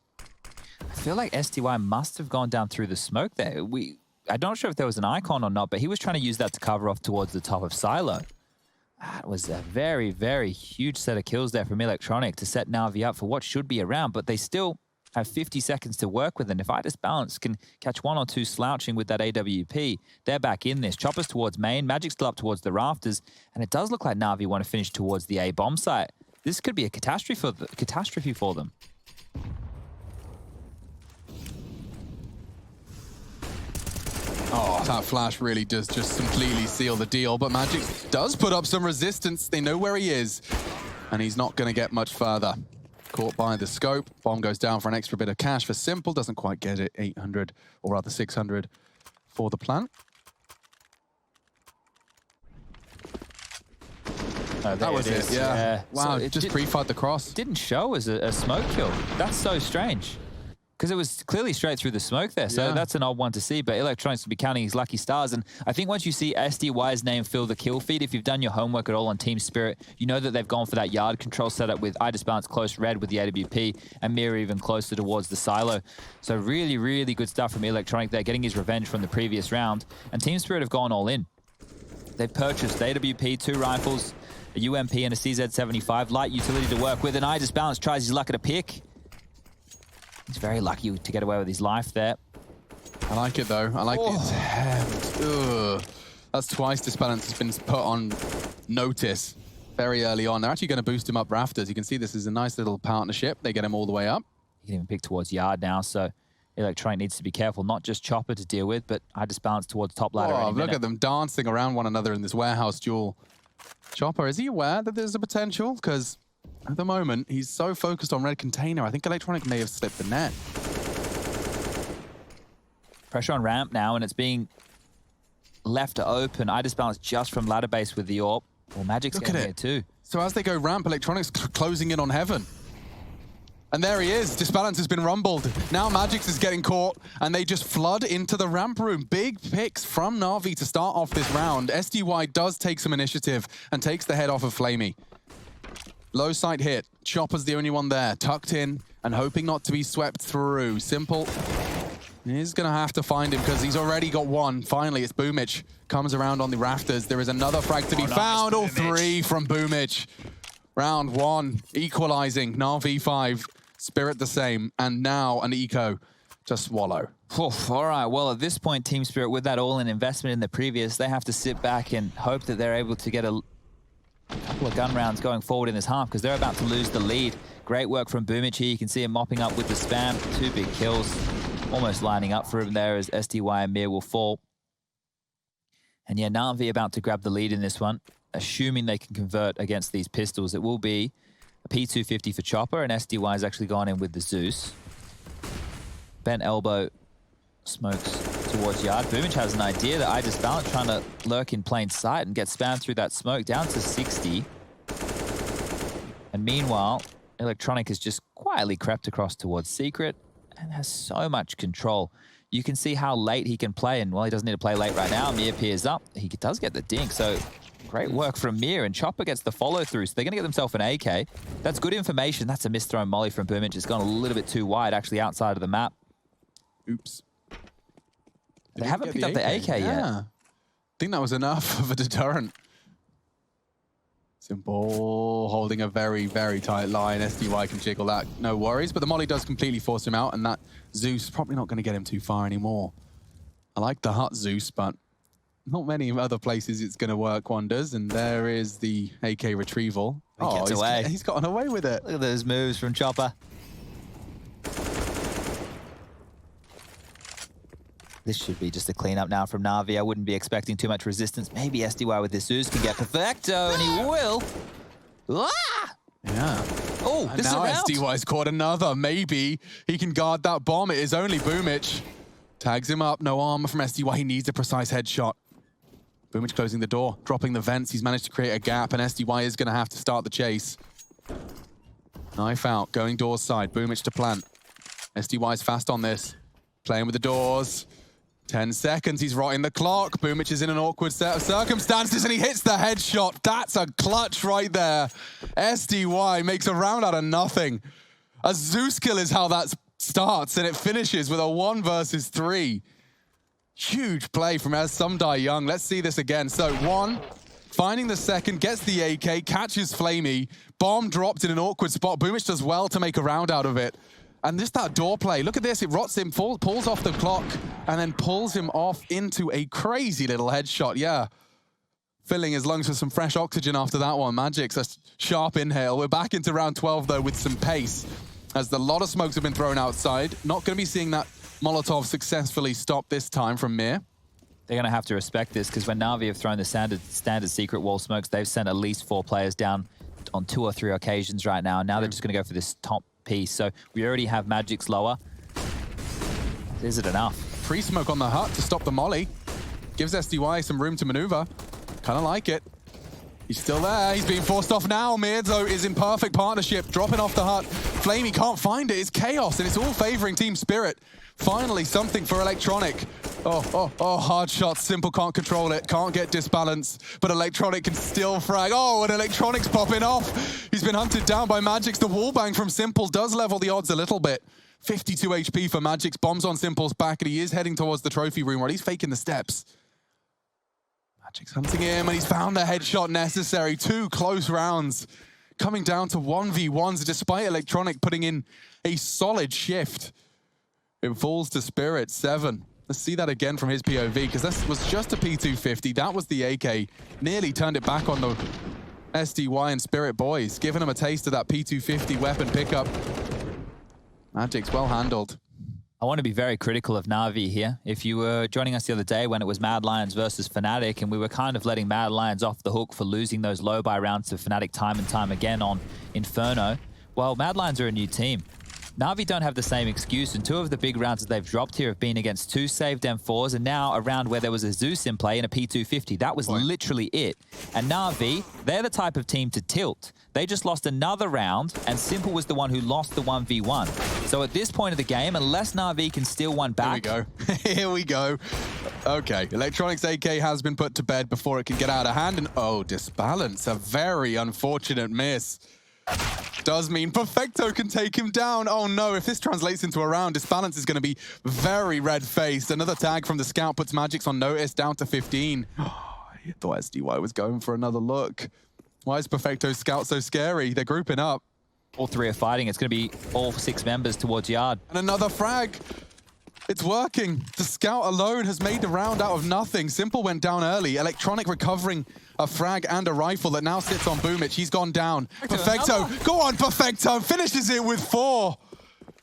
I feel like SDY must have gone down through the smoke there. I'm not sure if there was an icon or not, but he was trying to use that to cover off towards the top of Silo. That was a very, very huge set of kills there from Electronic to set NaVi up for what should be a round, but they still have 50 seconds to work with, and if Disbalance can catch 1 or 2 slouching with that AWP, they're back in this. Choppers towards main, Magic's still up towards the rafters, and it does look like NaVi want to finish towards the A bomb site. This could be a catastrophe for them. Oh, that flash really does just completely seal the deal, but Magic does put up some resistance. They know where he is, and he's not going to get much further. Caught by the scope. Bomb goes down for an extra bit of cash for Simple. Doesn't quite get it. 800, or rather 600 for the plant. Oh, that was it, yeah. Wow, so it just pre-fired the cross. It didn't show as a smoke kill. That's so strange. Because it was clearly straight through the smoke there, so that's an odd one to see. But Electronics will be counting his lucky stars. And I think once you see SDY's name fill the kill feed, if you've done your homework at all on Team Spirit, you know that they've gone for that yard control setup with Disbalance close red with the AWP and Mir even closer towards the silo. So really, really good stuff from Electronic there, getting his revenge from the previous round. And Team Spirit have gone all in. They've purchased the AWP, 2 rifles, a UMP and a CZ75, light utility to work with. And Disbalance tries his luck at a pick. He's very lucky to get away with his life there. I like it, though. I like the attempt. Ugh. That's twice Disbalance has been put on notice very early on. They're actually going to boost him up rafters. You can see this is a nice little partnership. They get him all the way up. He can even pick towards yard now, so Electronic needs to be careful. Not just Chopper to deal with, but Disbalance towards top ladder. Oh, look at them dancing around one another in this warehouse duel. Chopper, is he aware that there's a potential? Because at the moment, he's so focused on red container. I think Electronic may have slipped the net. Pressure on ramp now, and it's being left open. Disbalance just from ladder base with the AWP. Well, Magic's getting there too. So as they go ramp, Electronics closing in on heaven. And there he is. Disbalance has been rumbled. Now Magix is getting caught, and they just flood into the ramp room. Big picks from NaVi to start off this round. SDY does take some initiative and takes the head off of Flamey. Low sight hit. Chopper's the only one there, tucked in and hoping not to be swept through. Simple is going to have to find him because he's already got one. Finally, it's Boomich. Comes around on the rafters. There is another frag to be found. All three from Boomich. Round one, equalizing. NaVi 5. Spirit the same, and now an eco to swallow. Oof, all right, well, at this point, Team Spirit, with that all-in investment in the previous, they have to sit back and hope that they're able to get a couple of gun rounds going forward in this half, because they're about to lose the lead. Great work from Boomich here. You can see him mopping up with the spam. 2 big kills, almost lining up for him there as SDY and Mir will fall. And yeah, NaVi about to grab the lead in this one, assuming they can convert against these pistols. It will be a P250 for Chopper, and SDY has actually gone in with the Zeus. Bent elbow smokes towards yard. Boomich has an idea that I just balance, trying to lurk in plain sight and get spammed through that smoke down to 60. And meanwhile, Electronic has just quietly crept across towards Secret and has so much control. You can see how late he can play, and well, he doesn't need to play late right now. Mir peers up. He does get the dink, so great work from Mir, and Chopper gets the follow-through, so they're going to get themselves an AK. That's good information. That's a misthrown molly from Boomich. It's gone a little bit too wide, actually outside of the map. Oops. They haven't picked up the AK yet. I think that was enough of a deterrent. Simple, holding a very, very tight line. SDY can jiggle that, no worries. But the molly does completely force him out, and that Zeus probably not going to get him too far anymore. I like the hut Zeus, but not many other places it's going to work wonders. And there is the AK retrieval. He gets away. He's gotten away with it. Look at those moves from Chopper. This should be just a cleanup now from NaVi. I wouldn't be expecting too much resistance. Maybe SDY with this Zeus can get Perfecto, and he will. Ah! Yeah. Oh, this is a now round. SDY's caught another. Maybe he can guard that bomb. It is only Boomich. Tags him up. No armor from SDY. He needs a precise headshot. Boomich closing the door, dropping the vents. He's managed to create a gap, and SDY is going to have to start the chase. Knife out, going doors side. Boomich to plant. SDY's fast on this. Playing with the doors. 10 seconds, he's rotting the clock. Boomich is in an awkward set of circumstances, and he hits the headshot. That's a clutch right there. SDY makes a round out of nothing. A Zeus kill is how that starts, and it finishes with a 1 versus 3. Huge play from Sumdai Young. Let's see this again. So 1, finding the second, gets the AK, catches Flamey. Bomb dropped in an awkward spot. Boomich does well to make a round out of it. And just that door play, look at this, it rots him, pulls off the clock, and then pulls him off into a crazy little headshot. Yeah, filling his lungs with some fresh oxygen after that one. Magic's a sharp inhale. We're back into round 12, though, with some pace, as a lot of smokes have been thrown outside. Not going to be seeing that Molotov successfully stop this time from Mir. They're going to have to respect this, because when NaVi have thrown the standard secret wall smokes, they've sent at least 4 players down on 2 or 3 occasions right now. Now they're just going to go for this top piece. So we already have Magic's lower. Is it enough? Pre-smoke on the hut to stop the molly. Gives SDY some room to maneuver. Kind of like it. He's still there. He's being forced off now. Mirzo is in perfect partnership, dropping off the hut. Flamey can't find it. It's chaos, and it's all favoring Team Spirit. Finally, something for Electronic. Oh, hard shot. Simple can't control it. Can't get disbalance, but Electronic can still frag. Oh, and Electronic's popping off. He's been hunted down by Magix. The wallbang from Simple does level the odds a little bit. 52 HP for Magix. Bombs on Simple's back, and he is heading towards the trophy room while he's faking the steps. Magic's hunting him, and he's found the headshot necessary. 2 close rounds. Coming down to 1v1s, despite Electronic putting in a solid shift. It falls to Spirit, 7. Let's see that again from his POV, because that was just a P250. That was the AK. Nearly turned it back on the SDY and Spirit boys, giving them a taste of that P250 weapon pickup. Magic's well handled. I want to be very critical of NaVi here. If you were joining us the other day when it was Mad Lions versus Fnatic, and we were kind of letting Mad Lions off the hook for losing those low buy rounds to Fnatic time and time again on Inferno, well, Mad Lions are a new team. NaVi don't have the same excuse, and two of the big rounds that they've dropped here have been against two saved M4s, and now a round where there was a Zeus in play and a P250. That was literally it. And NaVi, they're the type of team to tilt. They just lost another round, and Simple was the one who lost the 1v1. So at this point of the game, unless NaVi can steal one back... Here we go. Here we go. Okay, Electronics AK has been put to bed before it can get out of hand, and oh, Disbalance, a very unfortunate miss. Does mean Perfecto can take him down. Oh no, if this translates into a round, Disbalance is going to be very red-faced. Another tag from the scout puts Magics on notice, down to 15. Oh, I thought SDY was going for another look. Why is Perfecto's scout so scary? They're grouping up. All three are fighting. It's going to be all 6 members towards Yard. And another frag. It's working. The scout alone has made the round out of nothing. Simple went down early. Electronic recovering a frag and a rifle that now sits on Boomich. He's gone down. Perfecto, go on, Perfecto. Finishes it with 4.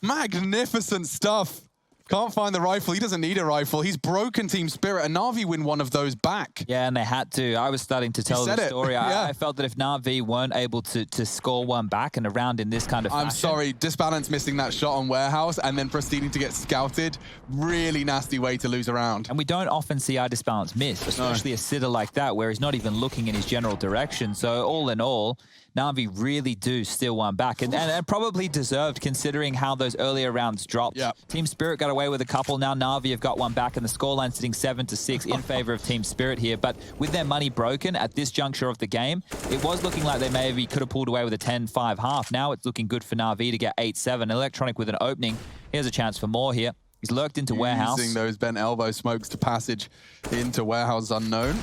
Magnificent stuff. Can't find the rifle. He doesn't need a rifle. He's broken Team Spirit, and NaVi win one of those back. Yeah, and they had to. I was starting to tell the story. Yeah. I felt that if NaVi weren't able to score one back and a round in this kind of fashion... I'm sorry, Disbalance missing that shot on Warehouse and then proceeding to get scouted. Really nasty way to lose a round. And we don't often see our Disbalance miss, especially a sitter like that, where he's not even looking in his general direction. So all in all, NaVi really do steal one back, and probably deserved considering how those earlier rounds dropped. Yep. Team Spirit got away with a couple. Now NaVi have got one back, and the scoreline sitting 7-6 in favor of Team Spirit here. But with their money broken at this juncture of the game, it was looking like they maybe could have pulled away with a 10-5 half. Now it's looking good for NaVi to get 8-7. Electronic with an opening. Here's a chance for more here. He's lurked into Warehouse. Using those bent elbow smokes to passage into Warehouse unknown.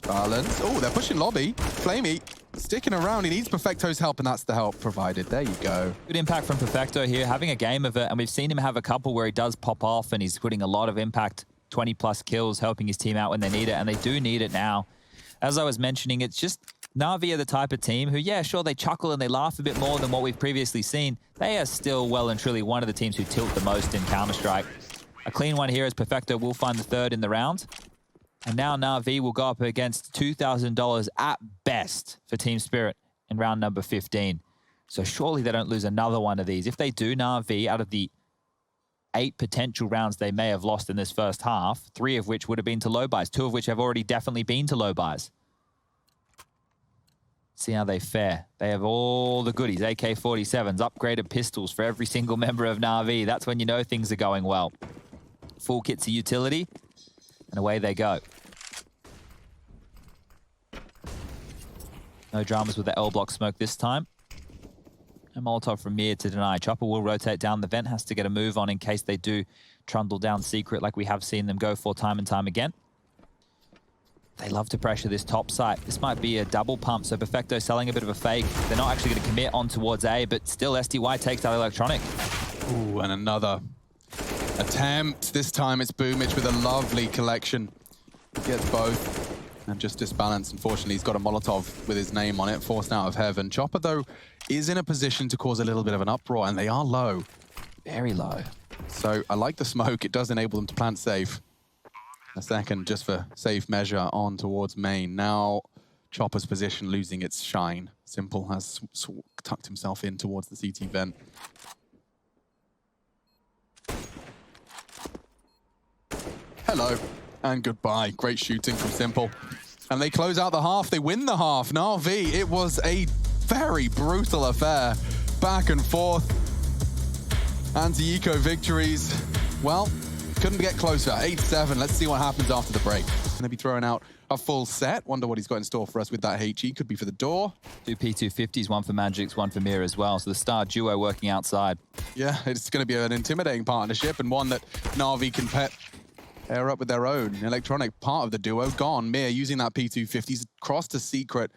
Balance. Oh, they're pushing lobby. Flamey sticking around. He needs Perfecto's help, and that's the help provided. There you go. Good impact from Perfecto here, having a game of it, and we've seen him have a couple where he does pop off, and he's putting a lot of impact, 20-plus kills, helping his team out when they need it, and they do need it now. As I was mentioning, it's just NaVi are the type of team who, yeah, sure, they chuckle and they laugh a bit more than what we've previously seen. They are still well and truly one of the teams who tilt the most in Counter-Strike. A clean one here as Perfecto will find the 3rd in the round. And now NaVi will go up against $2,000 at best for Team Spirit in round number 15. So surely they don't lose another one of these. If they do, NaVi, out of the 8 potential rounds they may have lost in this first half, 3 of which would have been to low buys, 2 of which have already definitely been to low buys. See how they fare. They have all the goodies, AK-47s, upgraded pistols for every single member of NaVi. That's when you know things are going well. Full kits of utility, and away they go. No dramas with the L-block smoke this time. And Molotov from Mir to deny. Chopper will rotate down. The vent has to get a move on in case they do trundle down secret like we have seen them go for time and time again. They love to pressure this top site. This might be a double pump, so Perfecto selling a bit of a fake. They're not actually going to commit on towards A, but still SDY takes out Electronic. Ooh, and another attempt. This time it's Boomich with a lovely collection. Gets both. And just Disbalance. Unfortunately, he's got a Molotov with his name on it, forced out of heaven. Chopper, though, is in a position to cause a little bit of an uproar, and they are low. Very low. So I like the smoke. It does enable them to plant safe. A second just for safe measure on towards main. Now Chopper's position losing its shine. Simple has tucked himself in towards the CT vent. Hello and goodbye. Great shooting from Simple. And they close out the half. They win the half. NaVi, it was a very brutal affair. Back and forth. Anti-eco victories. Well, couldn't get closer. 8-7. Let's see what happens after the break. Gonna be throwing out a full set. Wonder what he's got in store for us with that HE. Could be for the door. 2 P250s, 1 for Magix, 1 for Mir as well. So the star duo working outside. Yeah, it's going to be an intimidating partnership and one that NaVi can pair up with their own. Electronic part of the duo gone. Mir using that P250s across to secret.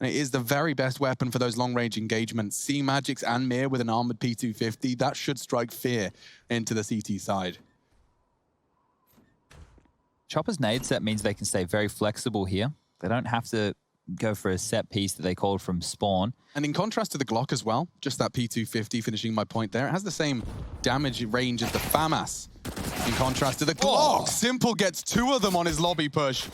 And it is the very best weapon for those long-range engagements. See Magix and Mir with an armored P250. That should strike fear into the CT side. Chopper's nade set means they can stay very flexible here. They don't have to go for a set piece that they called from spawn. And in contrast to the Glock as well, just that P250, finishing my point there, it has the same damage range as the FAMAS. In contrast to the Glock, Simple gets 2 of them on his lobby push.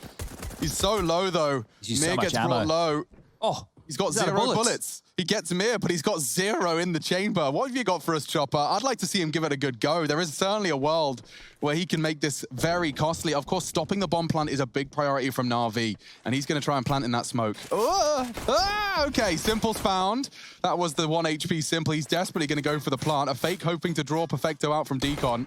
He's so low though. Mir gets brought low. Oh, He's got He's out of zero bullets. bullets. He gets Mir, but he's got 0 in the chamber. What have you got for us, Chopper? I'd like to see him give it a good go. There is certainly a world where he can make this very costly. Of course, stopping the bomb plant is a big priority from NaVi, and he's going to try and plant in that smoke. Okay, Simple's found. That was the 1 HP Simple. He's desperately going to go for the plant. A fake hoping to draw Perfecto out from Decon.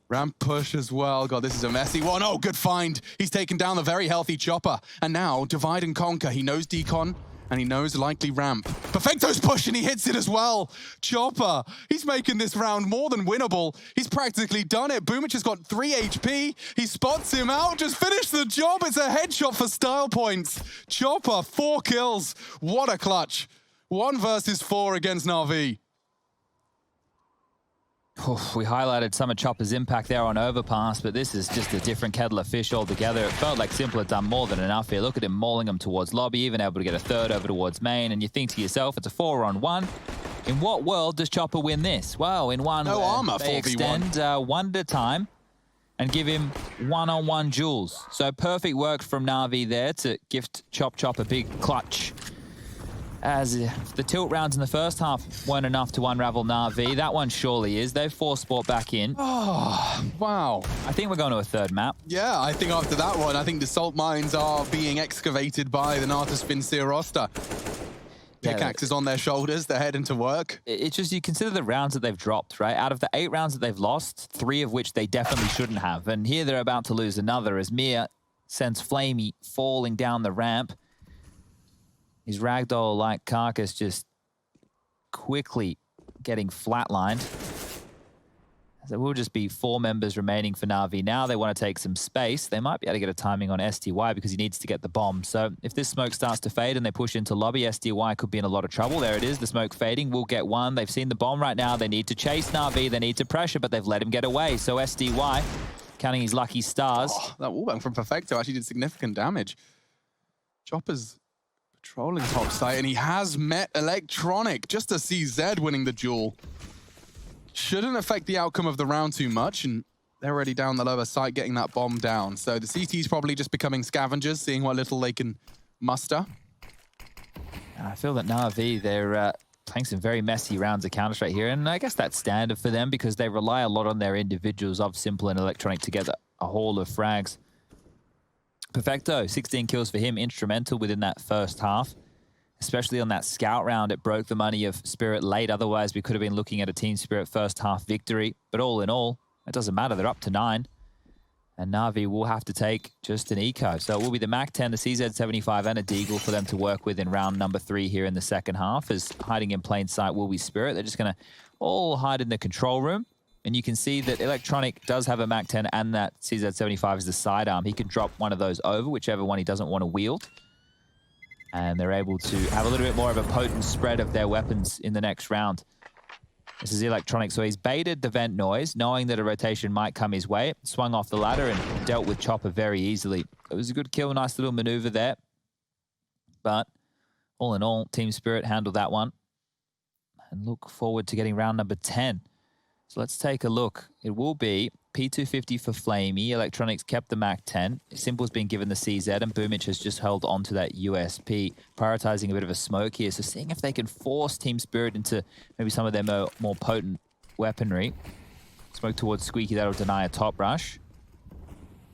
Ramp push as well. God, this is a messy one. Oh, good find. He's taken down the very healthy Chopper. And now, divide and conquer. He knows Decon, and he knows likely ramp. Perfecto's push, and he hits it as well. Chopper, he's making this round more than winnable. He's practically done it. Boomich has got 3 HP. He spots him out. Just finish the job. It's a headshot for style points. Chopper, 4 kills. What a clutch. 1 versus 4 against NaVi. We highlighted some of Chopper's impact there on Overpass, but this is just a different kettle of fish altogether. It felt like Simple had done more than enough here. Look at him mauling him towards lobby, even able to get a third over towards main, and you think to yourself, it's a 4-on-1. In what world does Chopper win this? Well, in one No where armor, they 4v1. extend one at a time and give him one-on-one duels. So perfect work from NaVi there to gift Chop a big clutch. As the tilt rounds in the first half weren't enough to unravel NaVi, that one surely is. They've forced Sport back in. Oh, wow. I think we're going to a third map. Yeah, I think after that one, I think the salt mines are being excavated by the Nata Spinseer roster. Pickaxes on their shoulders, they're heading to work. It's just, you consider the rounds that they've dropped, right? Out of the 8 rounds that they've lost, 3 of which they definitely shouldn't have. And here they're about to lose another as Mir sends Flamey falling down the ramp. His ragdoll-like carcass just quickly getting flatlined. So we'll just be 4 members remaining for NaVi. Now they want to take some space. They might be able to get a timing on SDY because he needs to get the bomb. So if this smoke starts to fade and they push into lobby, SDY could be in a lot of trouble. There it is, the smoke fading. We'll get one. They've seen the bomb right now. They need to chase NaVi. They need to pressure, but they've let him get away. So SDY, counting his lucky stars. Oh, that wallbang from Perfecto actually did significant damage. Chopper's patrolling top site, and he has met Electronic. Just to see Zed winning the duel shouldn't affect the outcome of the round too much, and they're already down the lower site getting that bomb down. So the CT's probably just becoming scavengers, seeing what little they can muster. I feel that NaVi, they're playing some very messy rounds of Counter-Strike here, and I guess that's standard for them because they rely a lot on their individuals of Simple and Electronic to get a haul of frags. Perfecto, 16 kills for him, instrumental within that first half. Especially on that scout round, it broke the money of Spirit late. Otherwise, we could have been looking at a Team Spirit first half victory. But all in all, it doesn't matter. They're up to 9. And NaVi will have to take just an eco. So it will be the MAC-10, the CZ75, and a Deagle for them to work with in round number 3 here in the second half. As hiding in plain sight will be Spirit. They're just going to all hide in the control room. And you can see that Electronic does have a MAC-10 and that CZ75 is the sidearm. He can drop one of those over, whichever one he doesn't want to wield. And they're able to have a little bit more of a potent spread of their weapons in the next round. This is Electronic, so he's baited the vent noise, knowing that a rotation might come his way, swung off the ladder and dealt with Chopper very easily. It was a good kill, nice little maneuver there. But all in all, Team Spirit handled that one. And look forward to getting round number 10. So let's take a look. It will be P250 for Flamey. Electronics kept the MAC-10. Simple's been given the CZ, and Boomich has just held on to that USP, prioritizing a bit of a smoke here. So seeing if they can force Team Spirit into maybe some of their more potent weaponry. Smoke towards Squeaky, that'll deny a top rush.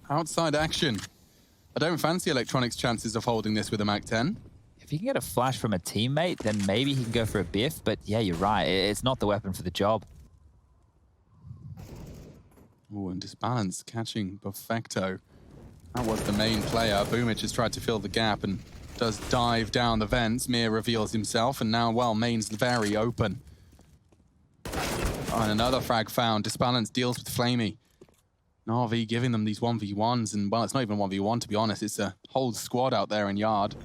Outside action. I don't fancy Electronics' chances of holding this with a MAC-10. If he can get a flash from a teammate, then maybe he can go for a biff. But yeah, you're right. It's not the weapon for the job. Oh, and Disbalance catching Perfecto. That was the main player. Boomich has tried to fill the gap and does dive down the vents. Mir reveals himself, and now, well, main's very open. Oh, and another frag found. Disbalance deals with Flamey. NaVi giving them these 1v1s, and, well, it's not even 1v1, to be honest. It's a whole squad out there in yard.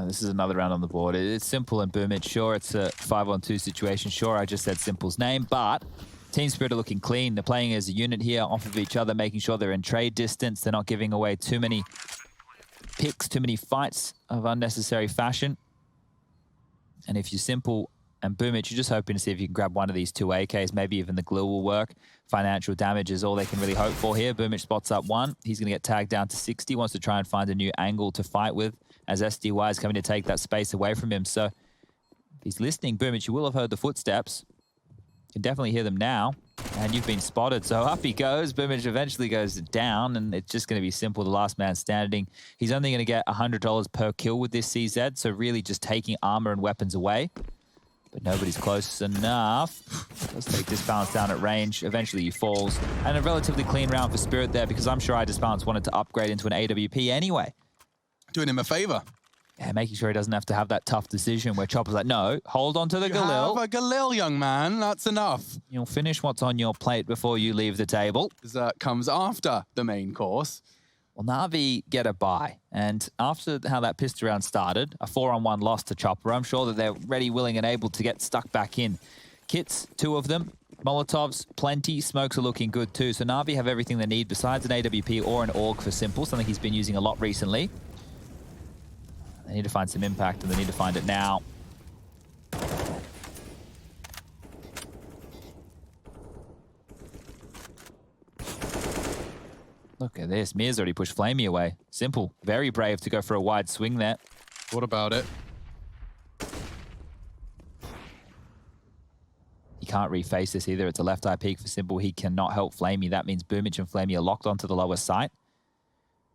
This is another round on the board. It's Simple and Boomich. Sure, it's a 5-on-2 situation. Sure, I just said Simple's name, but Team Spirit are looking clean. They're playing as a unit here, off of each other, making sure they're in trade distance. They're not giving away too many picks, too many fights of unnecessary fashion. And if you're Simple, And Boomich, you're just hoping to see if you can grab one of these two AKs. Maybe even the glue will work. Financial damage is all they can really hope for here. Boomich spots up one. He's going to get tagged down to 60. Wants to try and find a new angle to fight with as SDY is coming to take that space away from him. So if he's listening, Boomich, you will have heard the footsteps. You can definitely hear them now. And you've been spotted. So up he goes. Boomich eventually goes down. And it's just going to be simple. The last man standing. He's only going to get $100 per kill with this CZ. So really just taking armor and weapons away. But nobody's close enough. Let's take Disbalance down at range. Eventually he falls. And a relatively clean round for Spirit there because I'm sure Disbalance wanted to upgrade into an AWP anyway. Doing him a favor. Yeah, making sure he doesn't have to have that tough decision where Chopper's like, no, hold on to the Galil. Have a Galil, young man. That's enough. You'll finish what's on your plate before you leave the table. Dessert comes after the main course. Well, NaVi get a bye. And after how that pistol round started, a 4-on-1 loss to Chopper, I'm sure that they're ready, willing, and able to get stuck back in. Kits, 2 of them. Molotovs, plenty. Smokes are looking good too. So NaVi have everything they need besides an AWP or an AUG for Simple, something he's been using a lot recently. They need to find some impact, and they need to find it now. Look at this. Mir's already pushed Flamey away. Simple. Very brave to go for a wide swing there. What about it? He can't reface this either. It's a left eye peek for Simple. He cannot help Flamey. That means Boomich and Flamey are locked onto the lower site.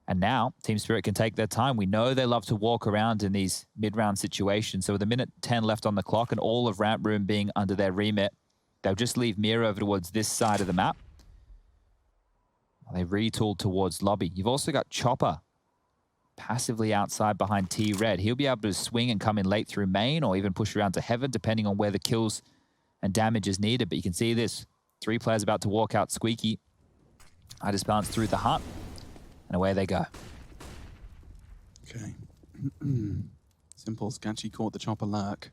And now, Team Spirit can take their time. We know they love to walk around in these mid-round situations. So with a minute 10 left on the clock and all of ramp room being under their remit, they'll just leave Mir over towards this side of the map. They retooled towards lobby. You've also got Chopper passively outside behind T-Red. He'll be able to swing and come in late through main or even push around to heaven, depending on where the kills and damage is needed. But you can see this. 3 players about to walk out squeaky. Disbalance through the hut. And away they go. Okay. Simple. Sketchy caught the Chopper lurk.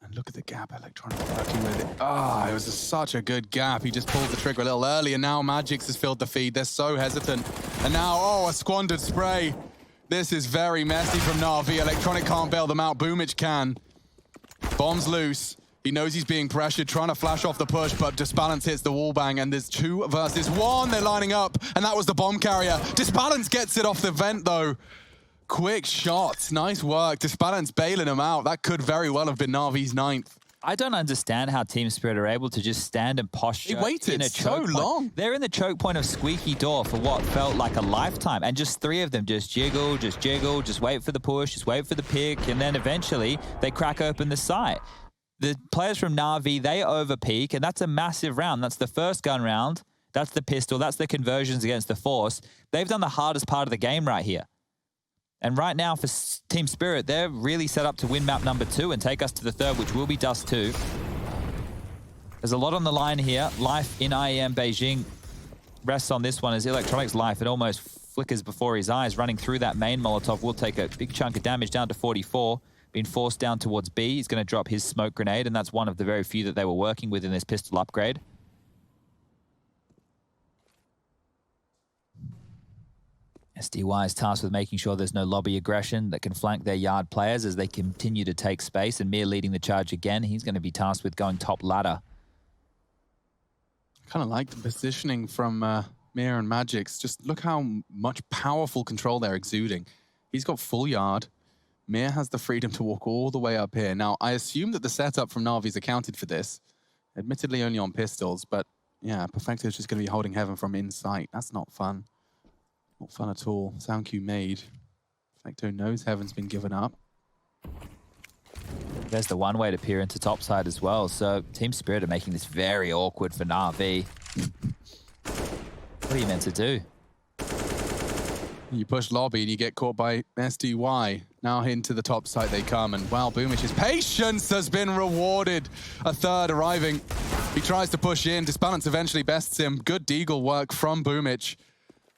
And look at the gap Electronic working with it. Ah, it was such a good gap. He just pulled the trigger a little early, and now Magix has filled the feed. They're so hesitant. And now, oh, a squandered spray. This is very messy from NaVi. Electronic can't bail them out. Boomich can. Bomb's loose. He knows he's being pressured, trying to flash off the push, but Disbalance hits the wall bang, and there's 2 versus 1. They're lining up, and that was the bomb carrier. Disbalance gets it off the vent, though. Quick shots. Nice work. Disbalance bailing him out. That could very well have been NaVi's 9th. I don't understand how Team Spirit are able to just stand and posture. They waited in a so choke long. Point. They're in the choke point of Squeaky Door for what felt like a lifetime. And just 3 of them just jiggle, just wait for the push, just wait for the pick. And then eventually they crack open the site. The players from NaVi, they overpeak, and that's a massive round. That's the first gun round. That's the pistol. That's the conversions against the Force. They've done the hardest part of the game right here. And right now for Team Spirit, they're really set up to win map number 2 and take us to the 3rd, which will be Dust 2. There's a lot on the line here. Life in IEM Beijing rests on this one as Electronic's life. It almost flickers before his eyes. Running through that main Molotov will take a big chunk of damage down to 44. Being forced down towards B. He's going to drop his smoke grenade, and that's one of the very few that they were working with in this pistol upgrade. SDY is tasked with making sure there's no lobby aggression that can flank their yard players as they continue to take space, and Mir leading the charge again. He's going to be tasked with going top ladder. I kind of like the positioning from Mir and Magix. Just look how much powerful control they're exuding. He's got full yard. Mir has the freedom to walk all the way up here. Now, I assume that the setup from NaVi's accounted for this. Admittedly only on pistols, but yeah, Perfecto is just going to be holding heaven from in sight. That's not fun. Not fun at all. Sound cue made. Perfecto knows heaven's been given up. There's the one way to peer into topside as well. So Team Spirit are making this very awkward for NaVi. What are you meant to do? You push lobby and you get caught by SDY. Now into the top site they come, and wow, Boomich's patience has been rewarded. A 3rd arriving. He tries to push in. Disbalance eventually bests him. Good deagle work from Boomich.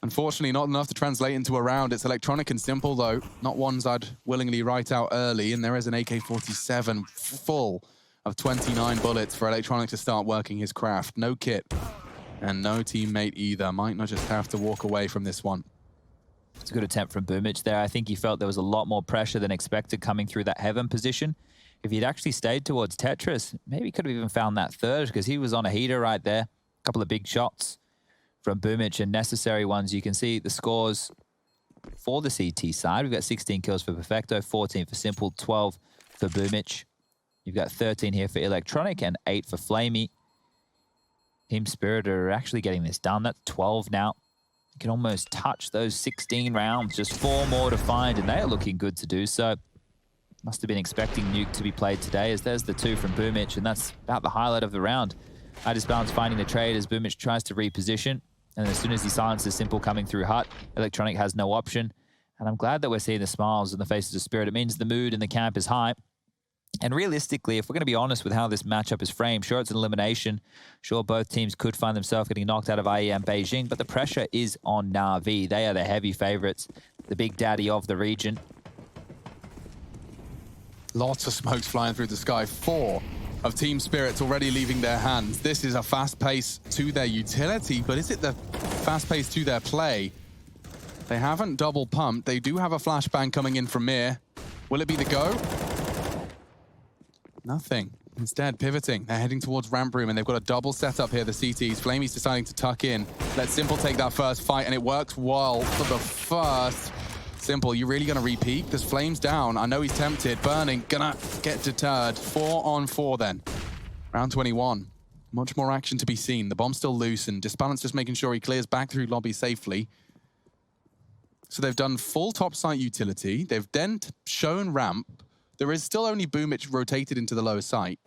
Unfortunately, not enough to translate into a round. It's Electronic and Simple, though. Not ones I'd willingly write out early, and there is an AK-47 full of 29 bullets for Electronic to start working his craft. No kit, and no teammate either. Might not just have to walk away from this one. It's a good attempt from Boomich there. I think he felt there was a lot more pressure than expected coming through that heaven position. if he'd actually stayed towards Tetris, maybe he could have even found that third because he was on a heater right there. A couple of big shots from Boomich and necessary ones. You can see the scores for the CT side. We've got 16 kills for Perfecto, 14 for Simple, 12 for Boomich. You've got 13 here for Electronic and 8 for Flamey. Team Spirit are actually getting this done. That's 12 now. You can almost touch those 16 rounds. Just 4 more to find, and they are looking good to do so. Must have been expecting Nuke to be played today, as there's the 2 from Boomich, and that's about the highlight of the round. IDisbalance finding the trade as Boomich tries to reposition, and as soon as he silences Simple coming through Hut, Electronic has no option. And I'm glad that we're seeing the smiles in the faces of Spirit. It means the mood in the camp is high. And realistically, if we're going to be honest with how this matchup is framed, sure, it's an elimination. Sure, both teams could find themselves getting knocked out of IEM Beijing, but the pressure is on NaVi. They are the heavy favorites, the big daddy of the region. Lots of smokes flying through the sky. 4 of Team Spirit's already leaving their hands. This is a fast pace to their utility, but is it the fast pace to their play? They haven't double pumped. They do have a flashbang coming in from Mir. Will it be the go? Nothing. Instead, pivoting. They're heading towards ramp room, and they've got a double setup here, the CTs. Flamey's deciding to tuck in. Let Simple take that first fight, and it works well for the first. Simple, you really gonna repeat? There's flames down. I know he's tempted. Burning, gonna get deterred. 4 on 4 then. Round 21. Much more action to be seen. The bomb's still loose, and Disbalance just making sure he clears back through lobby safely. So they've done full topside utility. They've then shown ramp. There is still only Boomich rotated into the lower site.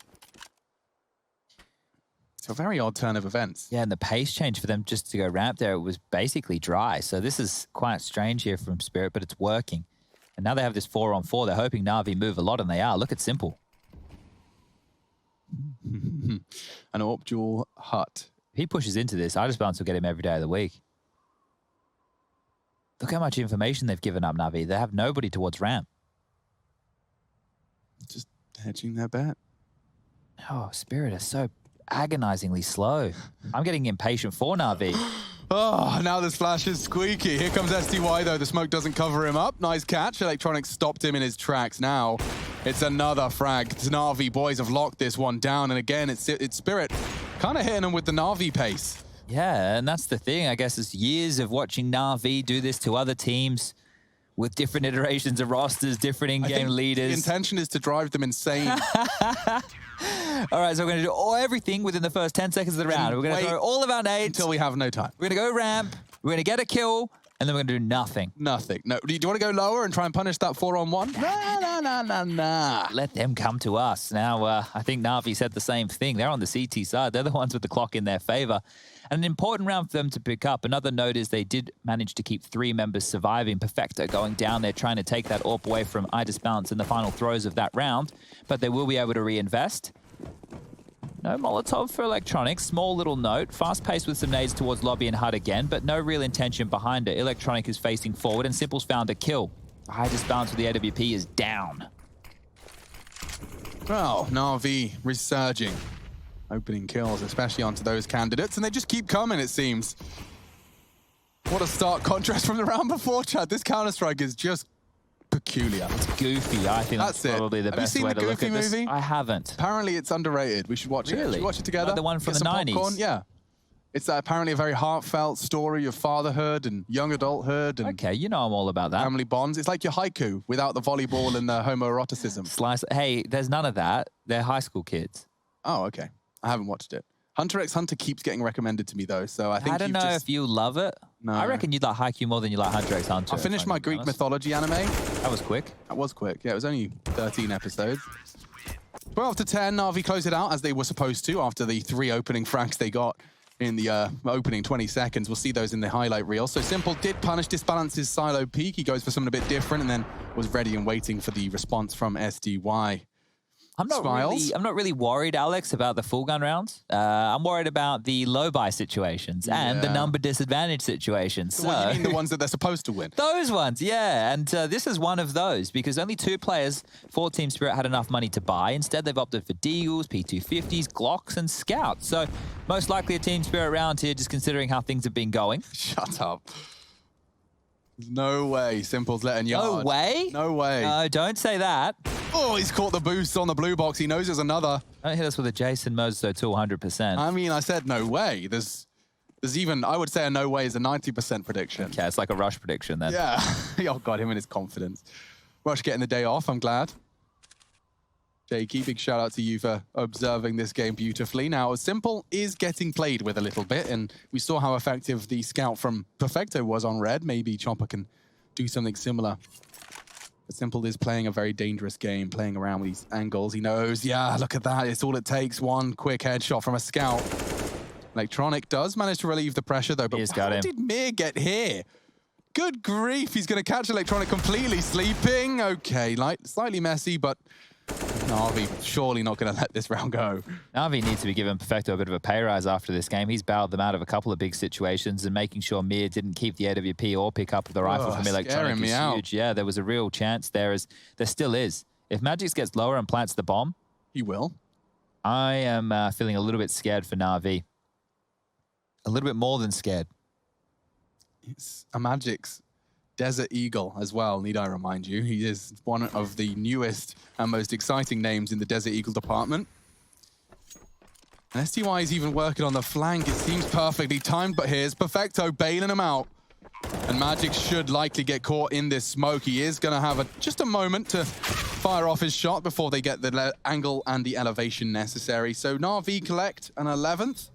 It's a very odd turn of events. Yeah, and the pace change for them just to go ramp there, it was basically dry. So this is quite strange here from Spirit, but it's working. And now they have this 4 on 4. They're hoping NaVi move a lot, and they are. Look at Simple. An AWP duel Hut. If he pushes into this, IDisbalance will get him every day of the week. Look how much information they've given up, NaVi. They have nobody towards ramp. Just hedging their bet. Oh, Spirit is so agonizingly slow. I'm getting impatient for NaVi. Oh, now this flash is squeaky. Here comes STY, though. The smoke doesn't cover him up. Nice catch. Electronic stopped him in his tracks. Now it's another frag. NaVi boys have locked this one down. And again, it's Spirit kind of hitting him with the NaVi pace. Yeah, and that's the thing. I guess it's years of watching NaVi do this to other teams with different iterations of rosters, different in-game leaders. The intention is to drive them insane. All right, so we're going to do everything within the first 10 seconds of the round. We're going to throw all of our nades. Until we have no time. We're going to go ramp. We're going to get a kill. And then we're going to do nothing. Nothing. No. Do you want to go lower and try and punish that 4 on 1? Nah. Let them come to us. Now, I think NaVi said the same thing. They're on the CT side. They're the ones with the clock in their favor. And an important round for them to pick up. Another note is they did manage to keep 3 members surviving. Perfecto going down there, trying to take that AWP away from IDisbalance in the final throws of that round. But they will be able to reinvest. No Molotov for Electronic. Small little note. Fast pace with some nades towards lobby and Hut again, but no real intention behind it. Electronic is facing forward, and Simple's found a kill. IDisbalance with the AWP is down. Well, NaVi resurging. Opening kills, especially onto those candidates, and they just keep coming, it seems. What a stark contrast from the round before, Chad. This Counter-Strike is just peculiar. It's goofy. I think that's probably the best way to look at this. I haven't. Apparently it's underrated. We should watch it. Should we watch it together? Like the one from the 90s? Popcorn? Yeah. It's apparently a very heartfelt story of fatherhood and young adulthood. And okay, you know I'm all about that. Family bonds. It's like your haiku without the volleyball and the homoeroticism. Slice. Hey, there's none of that. They're high school kids. Oh, okay. I haven't watched it. Hunter x Hunter keeps getting recommended to me, though, so I think I don't know if you love it. No. I reckon you'd like Haikyuu more than you like Hunter x Hunter. I finished my Greek mythology anime. That was quick. That was quick. Yeah, it was only 13 episodes. 12 to 10, NaVi closed it out as they were supposed to after the 3 opening frags they got in the opening 20 seconds. We'll see those in the highlight reel. So Simple did punish Disbalance's silo peak. He goes for something a bit different and then was ready and waiting for the response from SDY. I'm not really worried, Alex, about the full gun rounds. I'm worried about the low buy situations and the number disadvantage situations. So what, you mean the ones that they're supposed to win? Those ones, yeah. And this is one of those because only 2 players for Team Spirit had enough money to buy. Instead, they've opted for Deagles, P250s, Glocks, and Scouts. So most likely a Team Spirit round here, just considering how things have been going. Shut up. No way Simple's letting yard. No way? No way. No, don't say that. Oh, he's caught the boost on the blue box. He knows there's another. Don't hit us with a Jason Mozo too 100%. I mean, I said no way. There's even, I would say a no way is a 90% prediction. Okay, it's like a Rush prediction then. Yeah. Oh, God, him and his confidence. Rush getting the day off, I'm glad. Jakey, big shout out to you for observing this game beautifully. Now, Simple is getting played with a little bit, and we saw how effective the scout from Perfecto was on red. Maybe Chopper can do something similar. But Simple is playing a very dangerous game, playing around with these angles. He knows, yeah, look at that. It's all it takes. One quick headshot from a scout. Electronic does manage to relieve the pressure, though. But how did Mir get here? Good grief, he's going to catch Electronic completely sleeping. Okay, slightly messy, but NaVi surely not going to let this round go. NaVi needs to be giving Perfecto a bit of a pay rise after this game. He's bailed them out of a couple of big situations and making sure Mir didn't keep the AWP or pick up the rifle from Electronic is huge. Yeah, there was a real chance there still is. If Magix gets lower and plants the bomb, he will. I am feeling a little bit scared for NaVi. A little bit more than scared. It's a Magix Desert Eagle as well, need I remind you. He is one of the newest and most exciting names in the Desert Eagle department. And STY is even working on the flank. It seems perfectly timed, but here's Perfecto bailing him out. And Magix should likely get caught in this smoke. He is going to have just a moment to fire off his shot before they get the angle and the elevation necessary. So NaVi collect an 11th.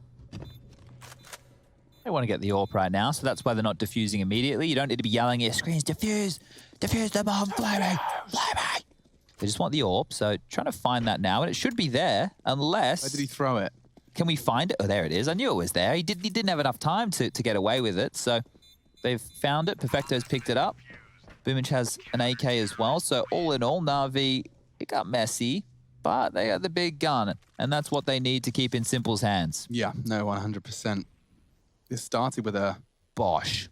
They want to get the AWP right now, so that's why they're not defusing immediately. You don't need to be yelling at your screens, defuse the bomb, fly me. They just want the AWP, so trying to find that now, and it should be there, unless... Where did he throw it? Can we find it? Oh, there it is. I knew it was there. He didn't have enough time to get away with it, so they've found it. Perfecto's picked it up. Boomich has an AK as well, so all in all, NaVi, it got messy, but they got the big gun, and that's what they need to keep in Simple's hands. Yeah, no, 100%. This started with a Bosh.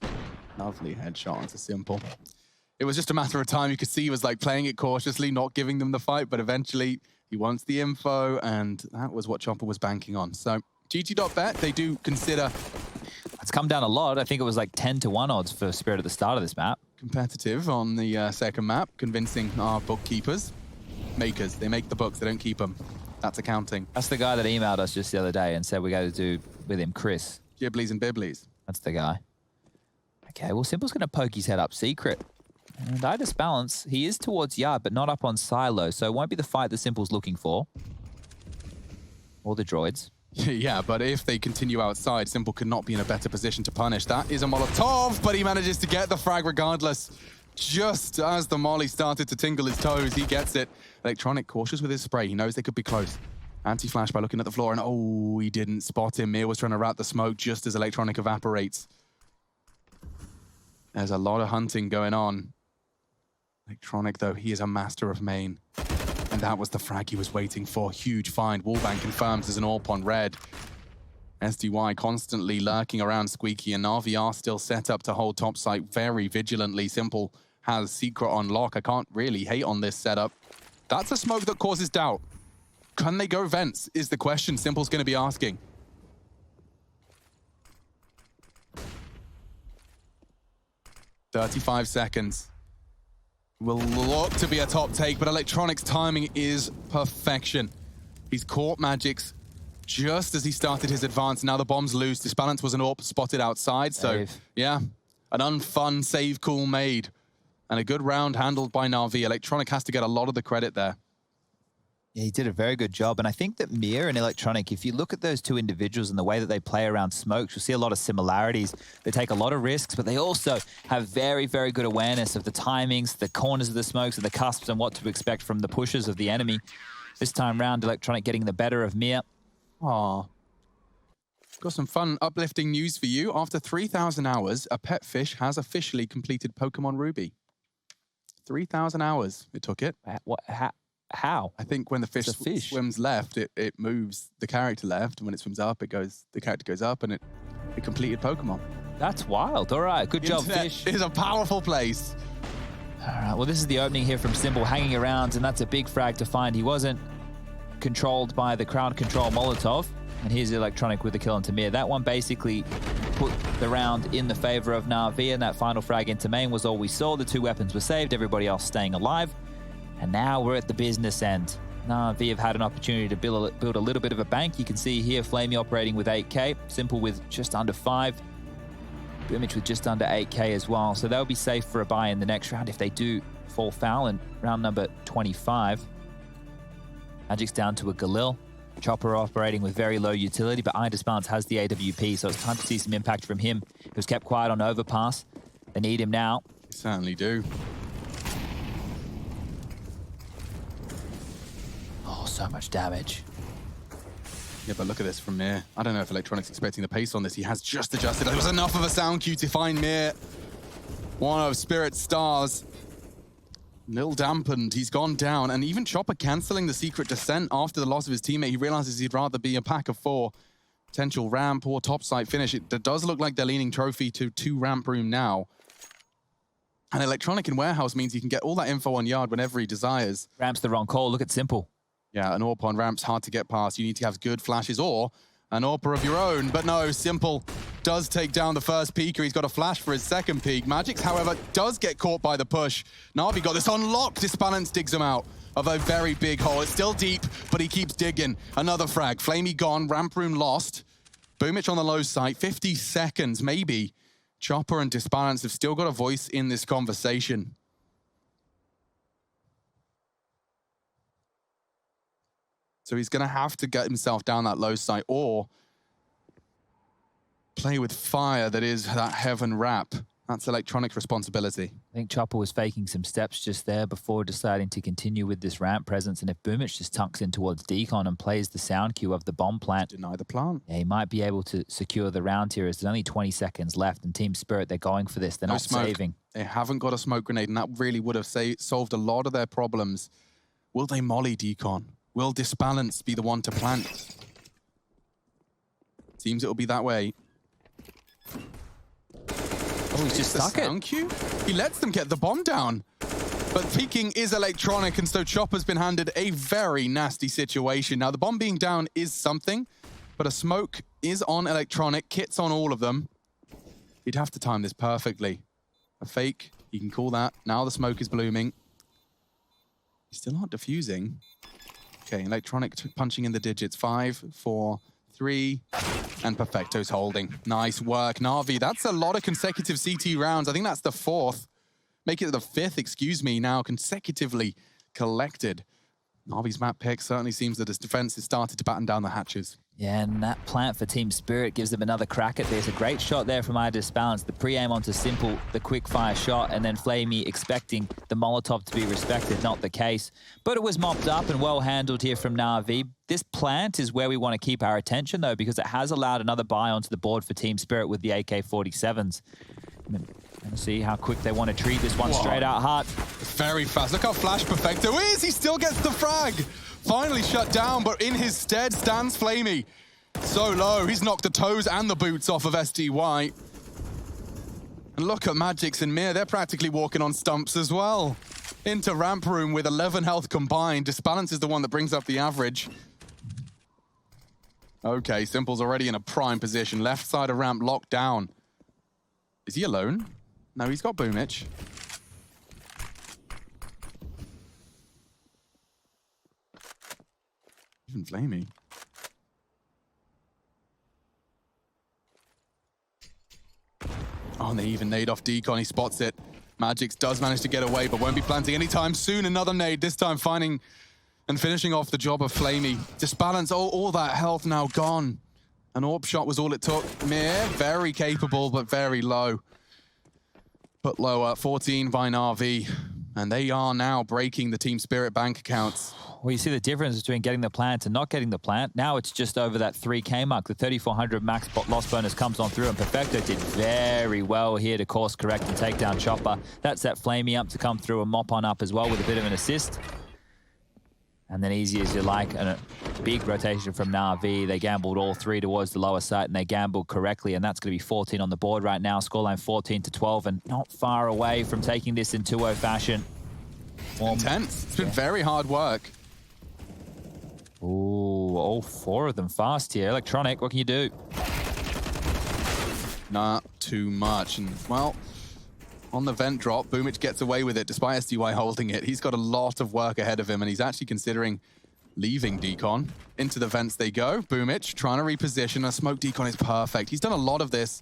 Lovely headshot onto Simple. It was just a matter of time. You could see he was like playing it cautiously, not giving them the fight, but eventually he wants the info, and that was what Chopper was banking on. So GG.bet, they do consider... It's come down a lot. I think it was like 10-1 odds for Spirit at the start of this map. Competitive on the second map, convincing our bookkeepers. Makers, they make the books, they don't keep them. That's accounting. That's the guy that emailed us just the other day and said we got to do with him, Chris. Giblies and Biblies. That's the guy. Okay, well, Simple's going to poke his head up secret. And I just balance. He is towards Yard, but not up on Silo, so it won't be the fight that Simple's looking for. Or the droids. Yeah, but if they continue outside, Simple could not be in a better position to punish. That is a Molotov, but he manages to get the frag regardless. Just as the molly started to tingle his toes, he gets it. Electronic cautious with his spray. He knows they could be close. Anti-flash by looking at the floor, and oh, he didn't spot him. Mir was trying to rat the smoke just as Electronic evaporates. There's a lot of hunting going on. Electronic, though, he is a master of main. And that was the frag he was waiting for. Huge find. Wallbang confirms there's an AWP on red. SDY constantly lurking around Squeaky, and NaVi are still set up to hold top site very vigilantly. Simple has Secret on lock. I can't really hate on this setup. That's a smoke that causes doubt. Can they go vents, is the question Simple's going to be asking. "35 seconds. Will look to be a top take, but Electronic's timing is perfection. He's caught Magix just as he started his advance. Now the bomb's loose. Disbalance was an AWP spotted outside, so yeah, an unfun save call made. And a good round handled by NaVi. Electronic has to get a lot of the credit there. Yeah, he did a very good job. And I think that Mir and Electronic, if you look at those two individuals and the way that they play around smokes, you'll see a lot of similarities. They take a lot of risks, but they also have very, very good awareness of the timings, the corners of the smokes, and the cusps, and what to expect from the pushes of the enemy. This time round, Electronic getting the better of Mir. Aww. Got some fun, uplifting news for you. After 3,000 hours, a pet fish has officially completed Pokemon Ruby. 3,000 hours it took it. What? How? I think when the fish swims left, it moves the character left, and when it swims up, the character goes up, and it completed Pokemon. That's wild. All right, good job, fish. It is a powerful place. All right, well, this is the opening here from Simple, hanging around, and that's a big frag to find. He wasn't controlled by the crowd control Molotov, and here's Electronic with the kill onto Mir. That one basically put the round in the favor of NaVi, and that final frag into main was all we saw. The two weapons were saved, everybody else staying alive. And now we're at the business end. NaVi have had an opportunity to build a little bit of a bank. You can see here Flamey operating with 8K, Simple with just under 5, Boomich with just under 8K as well. So they'll be safe for a buy in the next round if they do fall foul in round number 25. Magic's down to a Galil. Chopper operating with very low utility, but IEM has the AWP, so it's time to see some impact from him. He was kept quiet on overpass. They need him now. They certainly do. Oh, so much damage. Yeah, but look at this from Mir. I don't know if Electronic's expecting the pace on this. He has just adjusted. It was enough of a sound cue to find Mir. One of Spirit's stars. Little dampened, he's gone down, and even Chopper cancelling the secret descent after the loss of his teammate. He realizes he'd rather be a pack of 4. Potential ramp or topside finish. It does look like they're leaning trophy to 2 ramp room now. And Electronic in warehouse means he can get all that info on yard whenever he desires. Ramp's the wrong call, look at Simple. Yeah, an AWP on ramp's hard to get past. You need to have good flashes or an AWP of your own. But no, Simple does take down the first peeker. He's got a flash for his second peek. Magix, however, does get caught by the push. NaVi got this on lock. Disbalance digs him out of a very big hole. It's still deep, but he keeps digging. Another frag. Flamey gone. Ramp room lost. Boomich on the low side. 50 seconds, maybe. Chopper and Disbalance have still got a voice in this conversation. So he's going to have to get himself down that low side or play with fire that is that heaven wrap. That's Electronic's responsibility. I think Chopper was faking some steps just there before deciding to continue with this ramp presence. And if Boomich just tucks in towards Decon and plays the sound cue of the bomb plant, Deny the plant. Yeah, he might be able to secure the round here as there's only 20 seconds left. And Team Spirit, they're going for this. They're not saving. They haven't got a smoke grenade, and that really would have solved a lot of their problems. Will they molly Decon? Will Disbalance be the one to plant? Seems it'll be that way. Oh, he's just stuck it. Cue? He lets them get the bomb down. But peeking is Electronic, and so Chopper's been handed a very nasty situation. Now, the bomb being down is something, but a smoke is on Electronic. Kit's on all of them. He'd have to time this perfectly. A fake, you can call that. Now the smoke is blooming. He's still not defusing. Okay, Electronic punching in the digits. 5, 4, 3, and Perfecto's holding. Nice work, NaVi. That's a lot of consecutive CT rounds. I think that's the 4th. Make it the 5th, excuse me, now consecutively collected. NaVi's map pick certainly seems that his defense has started to batten down the hatches. Yeah, and that plant for Team Spirit gives them another crack at this. A great shot there from IEM. The pre-aim onto Simple, the quick fire shot, and then Flamey expecting the Molotov to be respected. Not the case. But it was mopped up and well handled here from NaVi. This plant is where we want to keep our attention, though, because it has allowed another buy onto the board for Team Spirit with the AK-47s. And see how quick they want to treat this one. Whoa. Straight out hard. Very fast. Look how flash Perfecto is. He still gets the frag. Finally shut down, but in his stead stands Flamey. So low. He's knocked the toes and the boots off of SDY. And look at Magix and Mir. They're practically walking on stumps as well. Into ramp room with 11 health combined. Disbalance is the one that brings up the average. Okay, Simple's already in a prime position. Left side of ramp locked down. Is he alone? No, he's got Boomich. Even Flamey. Oh, and they even nade off Decon. He spots it. Magix does manage to get away, but won't be planting anytime soon. Another nade, this time finding and finishing off the job of Flamey. Disbalance, all that health now gone. An AWP shot was all it took. Mir, very capable, but very low. Put lower, 14 by NaVi. And they are now breaking the Team Spirit bank accounts. Well, you see the difference between getting the plant and not getting the plant. Now it's just over that 3K mark. The 3,400 max loss bonus comes on through, and Perfecto did very well here to course correct and take down Chopper. That set Flamey up to come through and mop on up as well with a bit of an assist. And then easy as you like, and a big rotation from NaVi. They gambled all 3 towards the lower side, and they gambled correctly, and that's going to be 14 on the board right now. Scoreline 14-12, and not far away from taking this in 2-0 fashion. Intense. It's been very hard work. Ooh, all 4 of them fast here. Electronic, what can you do? Not too much. And, well, On the vent drop, Boomich gets away with it despite SDY holding it. He's got a lot of work ahead of him, and he's actually considering leaving Decon. Into the vents they go. Boomich trying to reposition. A smoke Decon is perfect. He's done a lot of this.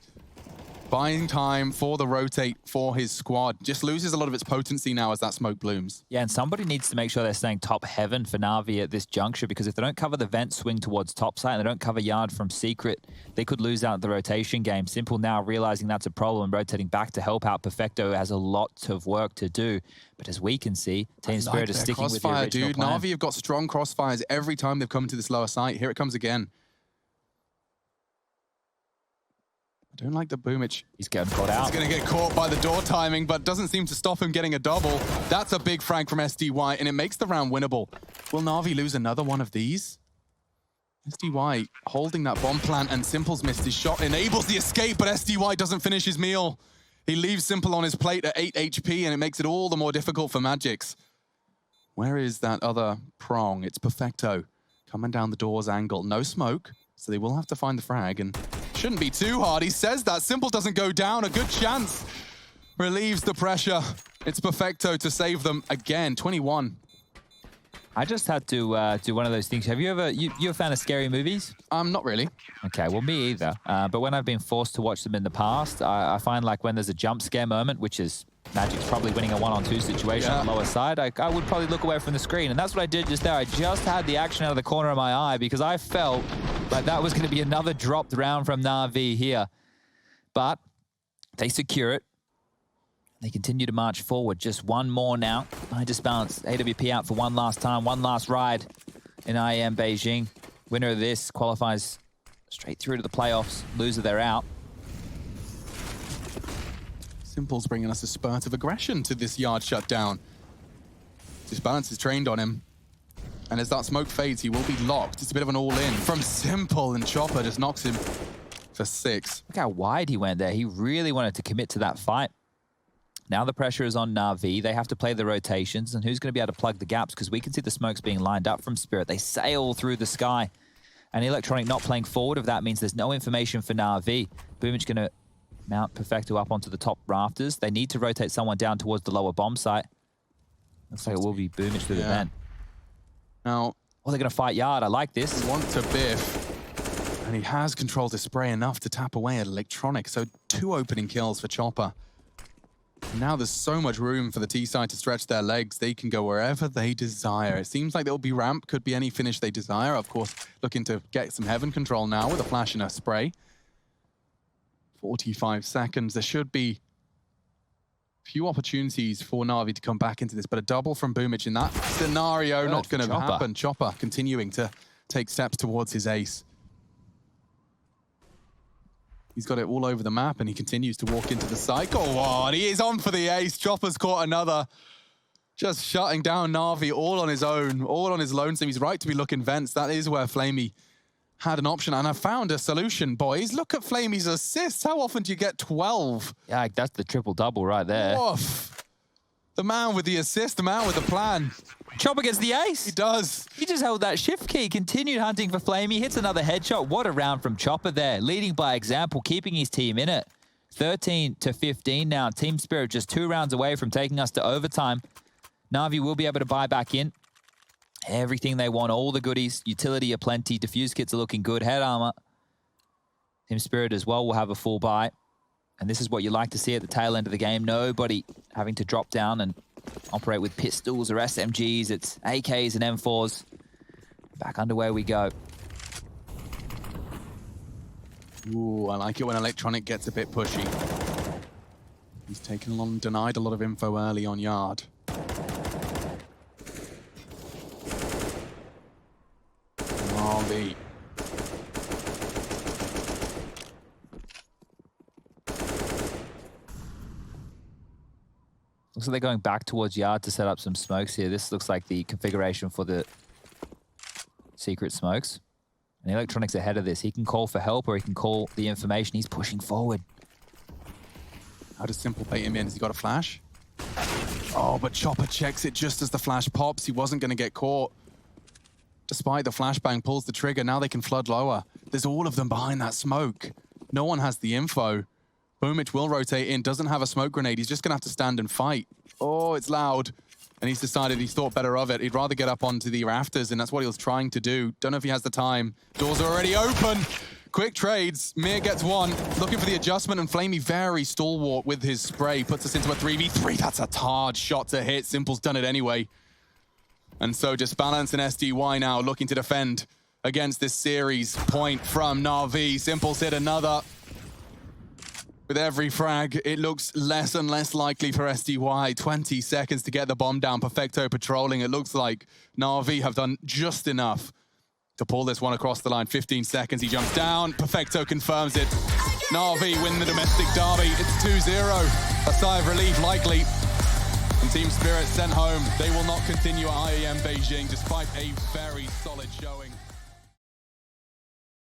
Buying time for the rotate for his squad. Just loses a lot of its potency now as that smoke blooms. Yeah, and somebody needs to make sure they're staying top heaven for NaVi at this juncture, because if they don't cover the vent swing towards top side and they don't cover yard from secret, they could lose out the rotation game. Simple now realizing that's a problem, rotating back to help out. Perfecto has a lot of work to do. But as we can see, Team Spirit is sticking with the original plan. NaVi have got strong crossfires every time they've come to this lower site. Here it comes again. I don't like the Boomich. He's getting caught out. He's going to get caught by the door timing, but doesn't seem to stop him getting a double. That's a big frag from SDY, and it makes the round winnable. Will NaVi lose another one of these? SDY holding that bomb plant, and Simple's missed his shot. Enables the escape, but SDY doesn't finish his meal. He leaves Simple on his plate at 8 HP, and it makes it all the more difficult for Magix. Where is that other prong? It's Perfecto coming down the doors angle. No smoke, so they will have to find the frag, and shouldn't be too hard. He says that. Simple doesn't go down. A good chance. Relieves the pressure. It's Perfecto to save them again. 21. I just had to do one of those things. Have you ever, you a fan of scary movies? Not really. Okay, well, me either. But when I've been forced to watch them in the past, I find like when there's a jump scare moment, which is Magic's probably winning a 1-on-2 situation on the lower side, I would probably look away from the screen. And that's what I did just there. I just had the action out of the corner of my eye because I felt like that was going to be another dropped round from NaVi here. But they secure it. They continue to march forward. Just one more now. I just balance AWP out for one last time, one last ride in IEM Beijing. Winner of this qualifies straight through to the playoffs. Loser, they're out. Simple's bringing us a spurt of aggression to this yard shutdown. Disbalance is trained on him. And as that smoke fades, he will be locked. It's a bit of an all-in from Simple, and Chopper just knocks him for 6. Look how wide he went there. He really wanted to commit to that fight. Now the pressure is on NaVi. They have to play the rotations, and who's going to be able to plug the gaps? Because we can see the smokes being lined up from Spirit. They sail through the sky. And Electronic not playing forward of that means there's no information for NaVi. Boomich going to mount Perfecto up onto the top rafters. They need to rotate someone down towards the lower bomb site. Looks like it will be Boomich through the vent. Now, oh, they're going to fight yard. I like this. He wants to biff, and he has controlled his spray enough to tap away at Electronic. So 2 opening kills for Chopper. Now there's so much room for the T side to stretch their legs. They can go wherever they desire. It seems like there'll be ramp, could be any finish they desire. Of course, looking to get some heaven control now with a flash and a spray. 45 seconds. There should be few opportunities for NaVi to come back into this, but a double from Boomich in that scenario not going to happen. Chopper continuing to take steps towards his ace. He's got it all over the map, and he continues to walk into the cycle. Oh, and he is on for the ace. Chopper's caught another. Just shutting down NaVi all on his own, all on his lonesome. He's right to be looking vents. That is where Flamey had an option, and I found a solution, boys. Look at Flamey's assists. How often do you get 12? Yeah, that's the triple-double right there. Woof. The man with the assist, the man with the plan. Chopper gets the ace. He does. He just held that shift key, continued hunting for Flamey, hits another headshot. What a round from Chopper there, leading by example, keeping his team in it. 13-15 now. Team Spirit just 2 rounds away from taking us to overtime. NaVi will be able to buy back in. Everything they want, all the goodies, utility aplenty, diffuse kits are looking good, head armor. Team Spirit as well will have a full buy. And this is what you like to see at the tail end of the game. Nobody having to drop down and operate with pistols or SMGs. It's AKs and M4s. Back underway we go. Ooh, I like it when Electronic gets a bit pushy. He's taken along, denied a lot of info early on yard. NaVi. Looks like they're going back towards yard to set up some smokes here. This looks like the configuration for the secret smokes. And Electronic's ahead of this. He can call for help or he can call the information. He's pushing forward. How does Simple bait him in? Has he got a flash? Oh, but Chopper checks it just as the flash pops. He wasn't going to get caught. Despite the flashbang, pulls the trigger. Now they can flood lower. There's all of them behind that smoke. No one has the info. Boomich will rotate in, doesn't have a smoke grenade. He's just going to have to stand and fight. Oh, it's loud. And he's decided he's thought better of it. He'd rather get up onto the rafters, and that's what he was trying to do. Don't know if he has the time. Doors are already open. Quick trades. Mir gets one. Looking for the adjustment, and Flamey very stalwart with his spray. Puts us into a 3v3. That's a hard shot to hit. Simple's done it anyway. And so just Balance and SDY now looking to defend against this series point from NaVi. Simple's hit another. With every frag, it looks less and less likely for SDY. 20 seconds to get the bomb down. Perfecto patrolling. It looks like NaVi have done just enough to pull this one across the line. 15 seconds, he jumps down. Perfecto confirms it. NaVi win the domestic derby. It's 2-0. A sigh of relief likely. And Team Spirit sent home. They will not continue at IEM Beijing despite a very solid showing.